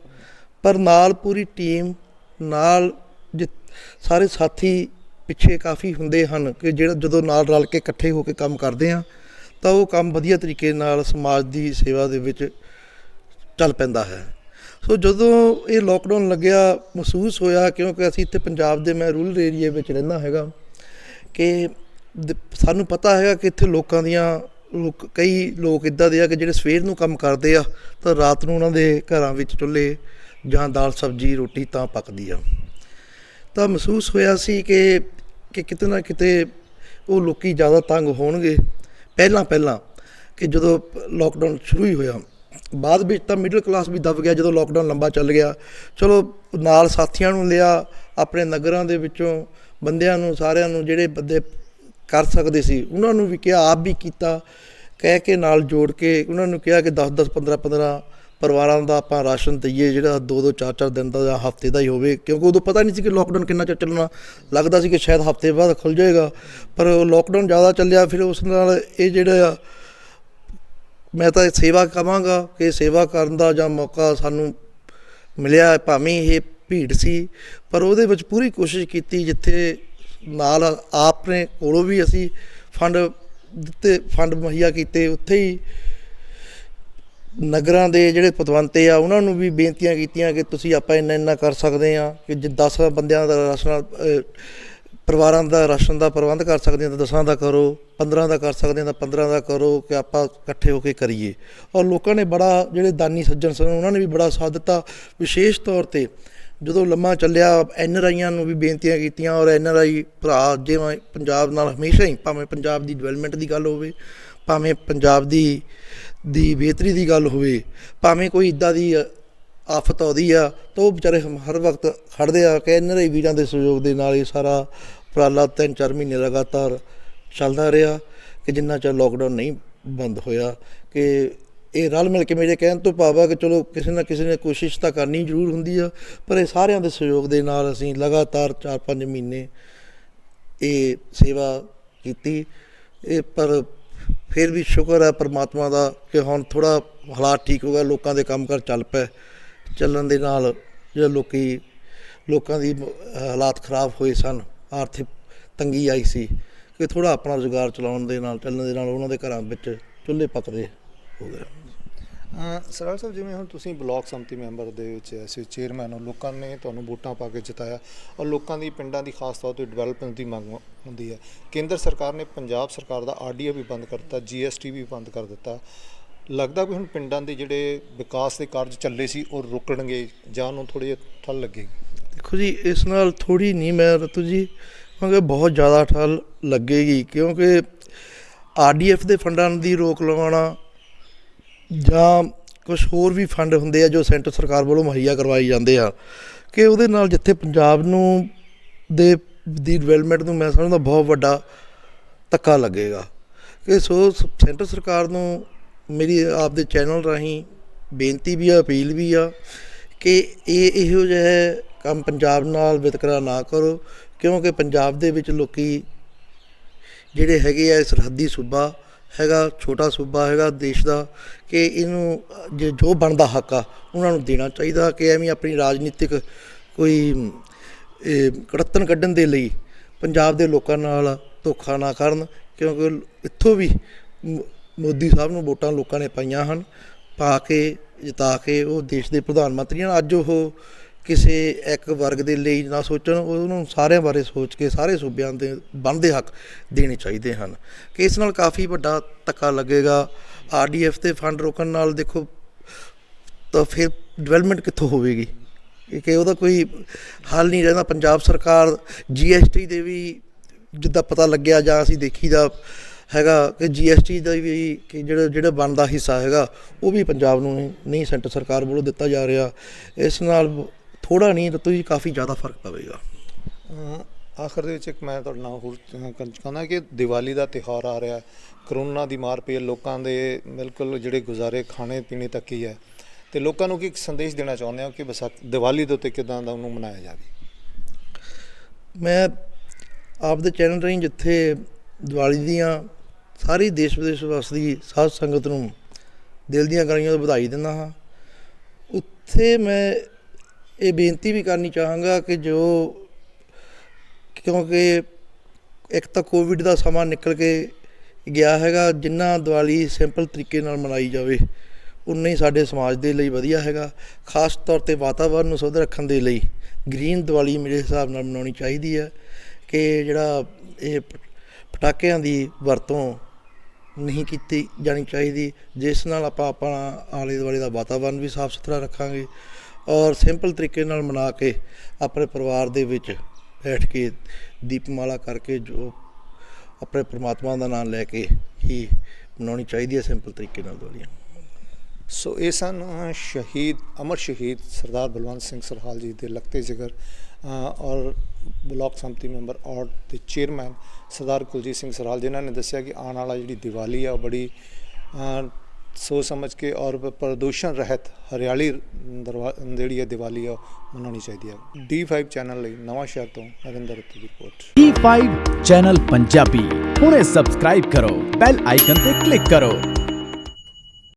ਪਰ ਨਾਲ ਪੂਰੀ ਟੀਮ ਨਾਲ ਸਾਰੇ ਸਾਥੀ ਪਿੱਛੇ ਕਾਫੀ ਹੁੰਦੇ ਹਨ ਕਿ ਜਿਹੜਾ ਜਦੋਂ ਨਾਲ ਰਲ ਕੇ ਇਕੱਠੇ ਹੋ ਕੇ ਕੰਮ ਕਰਦੇ ਆ ਤਾਂ ਉਹ ਕੰਮ ਵਧੀਆ ਤਰੀਕੇ ਨਾਲ ਸਮਾਜ ਦੀ ਸੇਵਾ ਦੇ ਵਿੱਚ ਚੱਲ ਪੈਂਦਾ ਹੈ। ਸੋ ਜਦੋਂ ਇਹ ਲੋਕਡਾਊਨ ਲੱਗਿਆ, ਮਹਿਸੂਸ ਹੋਇਆ, ਕਿਉਂਕਿ ਅਸੀਂ ਇੱਥੇ ਪੰਜਾਬ ਦੇ, ਮੈਂ ਰੂਰਲ ਏਰੀਏ ਵਿੱਚ ਰਹਿੰਦਾ ਹੈਗਾ, ਕਿ ਸਾਨੂੰ ਪਤਾ ਹੈਗਾ ਕਿ ਇੱਥੇ ਲੋਕਾਂ ਦੀਆਂ ਕਈ ਲੋਕ ਇੱਦਾਂ ਦੇ ਆ ਕਿ ਜਿਹੜੇ ਸਵੇਰ ਨੂੰ ਕੰਮ ਕਰਦੇ ਆ ਤਾਂ ਰਾਤ ਨੂੰ ਉਹਨਾਂ ਦੇ ਘਰਾਂ ਵਿੱਚ ਚੁੱਲ੍ਹੇ ਜਾਂ ਦਾਲ ਸਬਜ਼ੀ ਰੋਟੀ ਤਾਂ ਪੱਕਦੀ ਆ। ਤਾਂ ਮਹਿਸੂਸ ਹੋਇਆ ਸੀ ਕਿ ਕਿਤੇ ਨਾ ਕਿਤੇ ਉਹ ਲੋਕ ਜ਼ਿਆਦਾ ਤੰਗ ਹੋਣਗੇ ਪਹਿਲਾਂ ਕਿ ਜਦੋਂ ਲੋਕਡਾਊਨ ਸ਼ੁਰੂ ਹੀ ਹੋਇਆ। ਬਾਅਦ ਵਿੱਚ ਤਾਂ ਮਿਡਲ ਕਲਾਸ ਵੀ ਦਬ ਗਿਆ ਜਦੋਂ ਲੋਕਡਾਊਨ ਲੰਬਾ ਚੱਲ ਗਿਆ। ਚਲੋ ਨਾਲ ਸਾਥੀਆਂ ਨੂੰ ਲਿਆ, ਆਪਣੇ ਨਗਰਾਂ ਦੇ ਵਿੱਚੋਂ ਬੰਦਿਆਂ ਨੂੰ, ਸਾਰਿਆਂ ਨੂੰ ਜਿਹੜੇ ਬੰਦੇ ਕਰ ਸਕਦੇ ਸੀ ਉਹਨਾਂ ਨੂੰ ਵੀ ਕਿਹਾ, ਆਪ ਵੀ ਕੀਤਾ, ਕਹਿ ਕੇ ਨਾਲ ਜੋੜ ਕੇ ਉਹਨਾਂ ਨੂੰ ਕਿਹਾ ਕਿ 10-10 15-15 ਪਰਿਵਾਰਾਂ ਦਾ ਆਪਾਂ ਰਾਸ਼ਨ ਦਈਏ, ਜਿਹੜਾ 2-2 4-4 ਦਿਨ ਦਾ ਜਾਂ ਹਫ਼ਤੇ ਦਾ ਹੀ ਹੋਵੇ, ਕਿਉਂਕਿ ਉਦੋਂ ਪਤਾ ਨਹੀਂ ਸੀ ਕਿ ਲੋਕਡਾਊਨ ਕਿੰਨਾ ਚਿਰ ਚੱਲਣਾ। ਲੱਗਦਾ ਸੀ ਕਿ ਸ਼ਾਇਦ ਹਫ਼ਤੇ ਬਾਅਦ ਖੁੱਲ੍ਹ ਜਾਏਗਾ, ਪਰ ਲੋਕਡਾਊਨ ਜ਼ਿਆਦਾ ਚੱਲਿਆ। ਫਿਰ ਉਸ ਨਾਲ ਇਹ ਜਿਹੜਾ, ਮੈਂ ਤਾਂ ਸੇਵਾ ਕਹਾਂਗਾ ਕਿ ਸੇਵਾ ਕਰਨ ਦਾ ਜਾਂ ਮੌਕਾ ਸਾਨੂੰ ਮਿਲਿਆ, ਭਾਵੇਂ ਇਹ ਭੀੜ ਸੀ, ਪਰ ਉਹਦੇ ਵਿੱਚ ਪੂਰੀ ਕੋਸ਼ਿਸ਼ ਕੀਤੀ। ਜਿੱਥੇ ਨਾਲ ਆਪਣੇ ਕੋਲੋਂ ਵੀ ਅਸੀਂ ਫੰਡ ਦਿੱਤੇ, ਫੰਡ ਮੁਹੱਈਆ ਕੀਤੇ, ਉੱਥੇ ਹੀ ਨਗਰਾਂ ਦੇ ਜਿਹੜੇ ਪਤਵੰਤੇ ਆ ਉਹਨਾਂ ਨੂੰ ਵੀ ਬੇਨਤੀਆਂ ਕੀਤੀਆਂ ਕਿ ਤੁਸੀਂ ਆਪਾਂ ਇੰਨਾ ਕਰ ਸਕਦੇ ਹਾਂ ਕਿ ਜੇ 10 ਬੰਦਿਆਂ ਦਾ ਰਾਸ਼ਨ, ਪਰਿਵਾਰਾਂ ਦਾ ਰਾਸ਼ਨ ਦਾ ਪ੍ਰਬੰਧ ਕਰ ਸਕਦੇ ਹਾਂ ਤਾਂ 10 ਦਾ ਕਰੋ, 15 ਦਾ ਕਰ ਸਕਦੇ ਹਾਂ ਤਾਂ 15 ਦਾ ਕਰੋ, ਕਿ ਆਪਾਂ ਇਕੱਠੇ ਹੋ ਕੇ ਕਰੀਏ। ਔਰ ਲੋਕਾਂ ਨੇ ਬੜਾ, ਜਿਹੜੇ ਦਾਨੀ ਸੱਜਣ ਸਨ ਉਹਨਾਂ ਨੇ ਵੀ ਬੜਾ ਸਾਥ ਦਿੱਤਾ। ਵਿਸ਼ੇਸ਼ ਤੌਰ 'ਤੇ ਜਦੋਂ ਲੰਮਾ ਚੱਲਿਆ, NRIਆਂ ਨੂੰ ਵੀ ਬੇਨਤੀਆਂ ਕੀਤੀਆਂ, ਔਰ NRI ਭਰਾ ਜਿਵੇਂ ਪੰਜਾਬ ਨਾਲ ਹਮੇਸ਼ਾ ਹੀ, ਭਾਵੇਂ ਪੰਜਾਬ ਦੀ ਡਿਵੈਲਪਮੈਂਟ ਦੀ ਗੱਲ ਹੋਵੇ, ਭਾਵੇਂ ਪੰਜਾਬ ਦੀ ਬਿਹਤਰੀ ਦੀ ਗੱਲ ਹੋਵੇ, ਭਾਵੇਂ ਕੋਈ ਇੱਦਾਂ ਦੀ ਆਫਤ ਆਉਂਦੀ ਆ ਤਾਂ ਉਹ ਵਿਚਾਰੇ ਹਰ ਵਕਤ ਖੜ੍ਹਦੇ ਆ। ਕਿ NRI ਵੀਰਾਂ ਦੇ ਸਹਿਯੋਗ ਦੇ ਨਾਲ ਇਹ ਸਾਰਾ ਉਪਰਾਲਾ 3-4 ਮਹੀਨੇ ਲਗਾਤਾਰ ਚੱਲਦਾ ਰਿਹਾ, ਕਿ ਜਿੰਨਾ ਚਿਰ ਲੋਕਡਾਊਨ ਨਹੀਂ ਬੰਦ ਹੋਇਆ। ਕਿ ਇਹ ਰਲ ਮਿਲ ਕੇ, ਮੇਰੇ ਕਹਿਣ ਤੋਂ ਭਾਵ ਆ ਕਿ ਚਲੋ ਕਿਸੇ ਨਾ ਕਿਸੇ ਨੇ ਕੋਸ਼ਿਸ਼ ਤਾਂ ਕਰਨੀ ਜ਼ਰੂਰ ਹੁੰਦੀ ਆ, ਪਰ ਇਹ ਸਾਰਿਆਂ ਦੇ ਸਹਿਯੋਗ ਦੇ ਨਾਲ ਅਸੀਂ ਲਗਾਤਾਰ 4-5 ਮਹੀਨੇ ਇਹ ਸੇਵਾ ਕੀਤੀ। ਇਹ ਪਰ ਫਿਰ ਵੀ ਸ਼ੁਕਰ ਹੈ ਪਰਮਾਤਮਾ ਦਾ ਕਿ ਹੁਣ ਥੋੜ੍ਹਾ ਹਾਲਾਤ ਠੀਕ ਹੋ ਗਿਆ, ਲੋਕਾਂ ਦੇ ਕੰਮ ਕਾਰ ਚੱਲ ਪਏ। ਚੱਲਣ ਦੇ ਨਾਲ ਜਿਹੜਾ ਲੋਕਾਂ ਦੀ ਹਾਲਾਤ ਖਰਾਬ ਹੋਏ ਸਨ, ਆਰਥਿਕ ਤੰਗੀ ਆਈ ਸੀ, ਕਿ ਥੋੜ੍ਹਾ ਆਪਣਾ ਰੁਜ਼ਗਾਰ ਚਲਾਉਣ ਦੇ ਨਾਲ, ਚੱਲਣ ਦੇ ਨਾਲ ਉਹਨਾਂ ਦੇ ਘਰਾਂ ਵਿੱਚ ਚੁੱਲ੍ਹੇ ਪੱਕਦੇ ਹੋ ਗਏ। ਸਰਾਲ ਸਾਹਿਬ, ਜਿਵੇਂ ਹੁਣ ਤੁਸੀਂ ਬਲਾਕ ਸੰਮਤੀ ਮੈਂਬਰ ਦੇ ਵਿੱਚ ਐਸੇ ਚੇਅਰਮੈਨ ਹੋ, ਲੋਕਾਂ ਨੇ ਤੁਹਾਨੂੰ ਵੋਟਾਂ ਪਾ ਕੇ ਜਿਤਾਇਆ, ਔਰ ਲੋਕਾਂ ਦੀ ਪਿੰਡਾਂ ਦੀ ਖਾਸ ਤੌਰ 'ਤੇ ਡਿਵੈਲਪਮੈਂਟ ਦੀ ਮੰਗ ਹੁੰਦੀ ਹੈ। ਕੇਂਦਰ ਸਰਕਾਰ ਨੇ ਪੰਜਾਬ ਸਰਕਾਰ ਦਾ RDA ਵੀ ਬੰਦ ਕਰ ਦਿੱਤਾ, GST ਵੀ ਬੰਦ ਕਰ ਦਿੱਤਾ। ਲੱਗਦਾ ਵੀ ਹੁਣ ਪਿੰਡਾਂ ਦੇ ਜਿਹੜੇ ਵਿਕਾਸ ਦੇ ਕਾਰਜ ਚੱਲੇ ਸੀ ਉਹ ਰੁਕਣਗੇ ਜਾਂ ਉਹਨੂੰ ਥੋੜ੍ਹੀ ਜਿਹੀ ਠੱਲ ਲੱਗੇਗੀ? ਦੇਖੋ ਜੀ, ਇਸ ਨਾਲ ਥੋੜ੍ਹੀ ਨਹੀਂ, ਮੈਂ ਰਤੂ ਜੀ ਕਿਉਂਕਿ ਬਹੁਤ ਜ਼ਿਆਦਾ ਠੱਲ ਲੱਗੇਗੀ, ਕਿਉਂਕਿ RDF ਦੇ ਫੰਡਾਂ ਦੀ ਰੋਕ ਲਗਾਉਣਾ ਜਾਂ ਕੁਛ ਹੋਰ ਵੀ ਫੰਡ ਹੁੰਦੇ ਆ ਜੋ ਸੈਂਟਰ ਸਰਕਾਰ ਵੱਲੋਂ ਮੁਹੱਈਆ ਕਰਵਾਏ ਜਾਂਦੇ ਆ, ਕਿ ਉਹਦੇ ਨਾਲ ਜਿੱਥੇ ਪੰਜਾਬ ਨੂੰ ਦੀ ਡਿਵੈਲਪਮੈਂਟ ਨੂੰ ਮੈਂ ਸਮਝਦਾ ਬਹੁਤ ਵੱਡਾ ਧੱਕਾ ਲੱਗੇਗਾ। ਕਿ ਸੋ ਸੈਂਟਰ ਸਰਕਾਰ ਨੂੰ ਮੇਰੀ ਆਪਦੇ ਚੈਨਲ ਰਾਹੀਂ ਬੇਨਤੀ ਵੀ ਆ, ਅਪੀਲ ਵੀ ਆ ਕਿ ਇਹੋ ਜਿਹੇ ਕੰਮ ਪੰਜਾਬ ਨਾਲ ਵਿਤਕਰਾ ਨਾ ਕਰੋ, ਕਿਉਂਕਿ ਪੰਜਾਬ ਦੇ ਵਿੱਚ ਲੋਕ ਜਿਹੜੇ ਹੈਗੇ ਆ, ਸਰਹੱਦੀ ਸੂਬਾ ਹੈਗਾ, ਛੋਟਾ ਸੂਬਾ ਹੈਗਾ ਦੇਸ਼ ਦਾ, ਕਿ ਇਹਨੂੰ ਜੋ ਬਣਦਾ ਹੱਕ ਆ ਉਹਨਾਂ ਨੂੰ ਦੇਣਾ ਚਾਹੀਦਾ। ਕਿ ਐਵੇਂ ਆਪਣੀ ਰਾਜਨੀਤਿਕ ਕੋਈ ਕੜੱਤਣ ਕੱਢਣ ਦੇ ਲਈ ਪੰਜਾਬ ਦੇ ਲੋਕਾਂ ਨਾਲ ਧੋਖਾ ਨਾ ਕਰਨ, ਕਿਉਂਕਿ ਇੱਥੋਂ ਵੀ ਮੋਦੀ ਸਾਹਿਬ ਨੂੰ ਵੋਟਾਂ ਲੋਕਾਂ ਨੇ ਪਾਈਆਂ ਹਨ, ਪਾ ਕੇ ਜਿਤਾ ਕੇ ਉਹ ਦੇਸ਼ ਦੇ ਪ੍ਰਧਾਨ ਮੰਤਰੀ ਹਨ। ਅੱਜ ਉਹ ਕਿਸੇ ਇੱਕ ਵਰਗ ਦੇ ਲਈ ਨਾ ਸੋਚਣ, ਉਹਨੂੰ ਸਾਰਿਆਂ ਬਾਰੇ ਸੋਚ ਕੇ ਸਾਰੇ ਸੂਬਿਆਂ ਦੇ ਬਣਦੇ ਹੱਕ ਦੇਣੇ ਚਾਹੀਦੇ ਹਨ। ਕਿ ਇਸ ਨਾਲ ਕਾਫੀ ਵੱਡਾ ਧੱਕਾ ਲੱਗੇਗਾ। RDF ਤੇ ਫੰਡ ਰੋਕਣ ਨਾਲ ਦੇਖੋ ਤਾਂ ਫਿਰ ਡਿਵੈਲਪਮੈਂਟ ਕਿੱਥੋਂ ਹੋਵੇਗੀ, ਕਿ ਉਹਦਾ ਕੋਈ ਹੱਲ ਨਹੀਂ ਰਹਿੰਦਾ। ਪੰਜਾਬ ਸਰਕਾਰ GST ਦੇ ਵੀ ਜਿੱਦਾਂ ਪਤਾ ਲੱਗਿਆ ਜਾਂ ਅਸੀਂ ਦੇਖੀਦਾ ਹੈਗਾ ਕਿ GST ਦਾ ਵੀ ਕਿ ਜਿਹੜਾ ਬਣਦਾ ਹਿੱਸਾ ਹੈਗਾ ਉਹ ਵੀ ਪੰਜਾਬ ਨੂੰ ਨਹੀਂ ਸੈਂਟਰ ਸਰਕਾਰ ਵੱਲੋਂ ਦਿੱਤਾ ਜਾ ਰਿਹਾ। ਇਸ ਨਾਲ ਥੋੜ੍ਹਾ ਨਹੀਂ ਤੁਸੀਂ ਕਾਫੀ ਜ਼ਿਆਦਾ ਫਰਕ ਪਵੇਗਾ। ਆਖਰ ਦੇ ਵਿੱਚ ਇੱਕ ਮੈਂ ਤੁਹਾਡੇ ਨਾਲ ਹੋਰ ਚਾਹੁੰਦਾ ਕਿ ਦੀਵਾਲੀ ਦਾ ਤਿਉਹਾਰ ਆ ਰਿਹਾ, ਕਰੋਨਾ ਦੀ ਮਾਰ ਪਈ ਲੋਕਾਂ ਦੇ ਬਿਲਕੁਲ ਜਿਹੜੇ ਗੁਜ਼ਾਰੇ ਖਾਣੇ ਪੀਣੇ ਤੱਕ ਹੀ ਹੈ, ਅਤੇ ਲੋਕਾਂ ਨੂੰ ਕੀ ਇੱਕ ਸੰਦੇਸ਼ ਦੇਣਾ ਚਾਹੁੰਦੇ ਹੋ ਕਿ ਦੀਵਾਲੀ ਦੇ ਉੱਤੇ ਕਿੱਦਾਂ ਦਾ ਉਹਨੂੰ ਮਨਾਇਆ ਜਾਵੇ? ਮੈਂ ਆਪਦੇ ਚੈਨਲ ਰਾਹੀਂ ਜਿੱਥੇ ਦੀਵਾਲੀ ਦੀਆਂ ਸਾਰੀ ਦੇਸ਼ ਵਿਦੇਸ਼ ਵਸਦੀ ਸਾਧ ਸੰਗਤ ਨੂੰ ਦਿਲ ਦੀਆਂ ਗਲੀਆਂ ਤੋਂ ਵਧਾਈ ਦਿੰਦਾ ਹਾਂ, ਉੱਥੇ ਮੈਂ ਇਹ ਬੇਨਤੀ ਵੀ ਕਰਨੀ ਚਾਹਾਂਗਾ ਕਿ ਕਿਉਂਕਿ ਇੱਕ ਤਾਂ ਕੋਵਿਡ ਦਾ ਸਮਾਂ ਨਿਕਲ ਕੇ ਗਿਆ ਹੈਗਾ, ਜਿੰਨਾ ਦੀਵਾਲੀ ਸਿੰਪਲ ਤਰੀਕੇ ਨਾਲ ਮਨਾਈ ਜਾਵੇ ਉਨਾ ਹੀ ਸਾਡੇ ਸਮਾਜ ਦੇ ਲਈ ਵਧੀਆ ਹੈਗਾ। ਖਾਸ ਤੌਰ 'ਤੇ ਵਾਤਾਵਰਨ ਨੂੰ ਸ਼ੁੱਧ ਰੱਖਣ ਦੇ ਲਈ ਗ੍ਰੀਨ ਦੀਵਾਲੀ ਮੇਰੇ ਹਿਸਾਬ ਨਾਲ ਮਨਾਉਣੀ ਚਾਹੀਦੀ ਹੈ, ਕਿ ਜਿਹੜਾ ਇਹ ਪਟਾਕਿਆਂ ਦੀ ਵਰਤੋਂ ਨਹੀਂ ਕੀਤੀ ਜਾਣੀ ਚਾਹੀਦੀ, ਜਿਸ ਨਾਲ ਆਪਾਂ ਆਪਣਾ ਆਲੇ ਦੁਆਲੇ ਦਾ ਵਾਤਾਵਰਨ ਵੀ ਸਾਫ਼ ਸੁਥਰਾ ਰੱਖਾਂਗੇ ਔਰ ਸਿੰਪਲ ਤਰੀਕੇ ਨਾਲ ਮਨਾ ਕੇ ਆਪਣੇ ਪਰਿਵਾਰ ਦੇ ਵਿੱਚ ਬੈਠ ਕੇ ਦੀਪਮਾਲਾ ਕਰਕੇ ਜੋ ਆਪਣੇ ਪਰਮਾਤਮਾ ਦਾ ਨਾਮ ਲੈ ਕੇ ਹੀ ਮਨਾਉਣੀ ਚਾਹੀਦੀ ਹੈ ਸਿੰਪਲ ਤਰੀਕੇ ਨਾਲ ਦੀਵਾਲੀ। ਸੋ ਇਹ ਸਨ ਸ਼ਹੀਦ ਅਮਰ ਸ਼ਹੀਦ ਸਰਦਾਰ ਬਲਵੰਤ ਸਿੰਘ ਸਰਹਾਲ ਜੀ ਦੇ ਲਖਤੇ ਜ਼ਿਕਰ ਔਰ ਬਲਾਕ ਸੰਮਤੀ ਮੈਂਬਰ ਔਰ ਦੇ ਚੇਅਰਮੈਨ ਸਰਦਾਰ ਕੁਲਜੀਤ ਸਿੰਘ ਸਰਹਾਲ, ਜਿਨ੍ਹਾਂ ਨੇ ਦੱਸਿਆ ਕਿ ਆਉਣ ਵਾਲਾ ਜਿਹੜੀ ਦੀਵਾਲੀ ਆ ਉਹ ਬੜੀ ਸੋਚ ਸਮਝ ਕੇ ਔਰ ਪ੍ਰਦੂਸ਼ਣ ਰਹਿਤ ਹਰਿਆਲੀ ਜਿਹੜੀ ਹੈ ਦੀਵਾਲੀ ਆ ਮਨਾਉਣੀ ਚਾਹੀਦੀ ਹੈ। D5 ਚੈਨਲ ਲਈ ਨਵਾਂ ਸ਼ਹਿਰ ਤੋਂ ਨਰਿੰਦਰ ਦੀ ਰਿਪੋਰਟ। D5 ਚੈਨਲ ਪੰਜਾਬੀ ਹੁਣੇ ਸਬਸਕ੍ਰਾਈਬ ਕਰੋ, ਬੈਲ ਆਈਕਨ ਤੇ ਕਲਿੱਕ ਕਰੋ।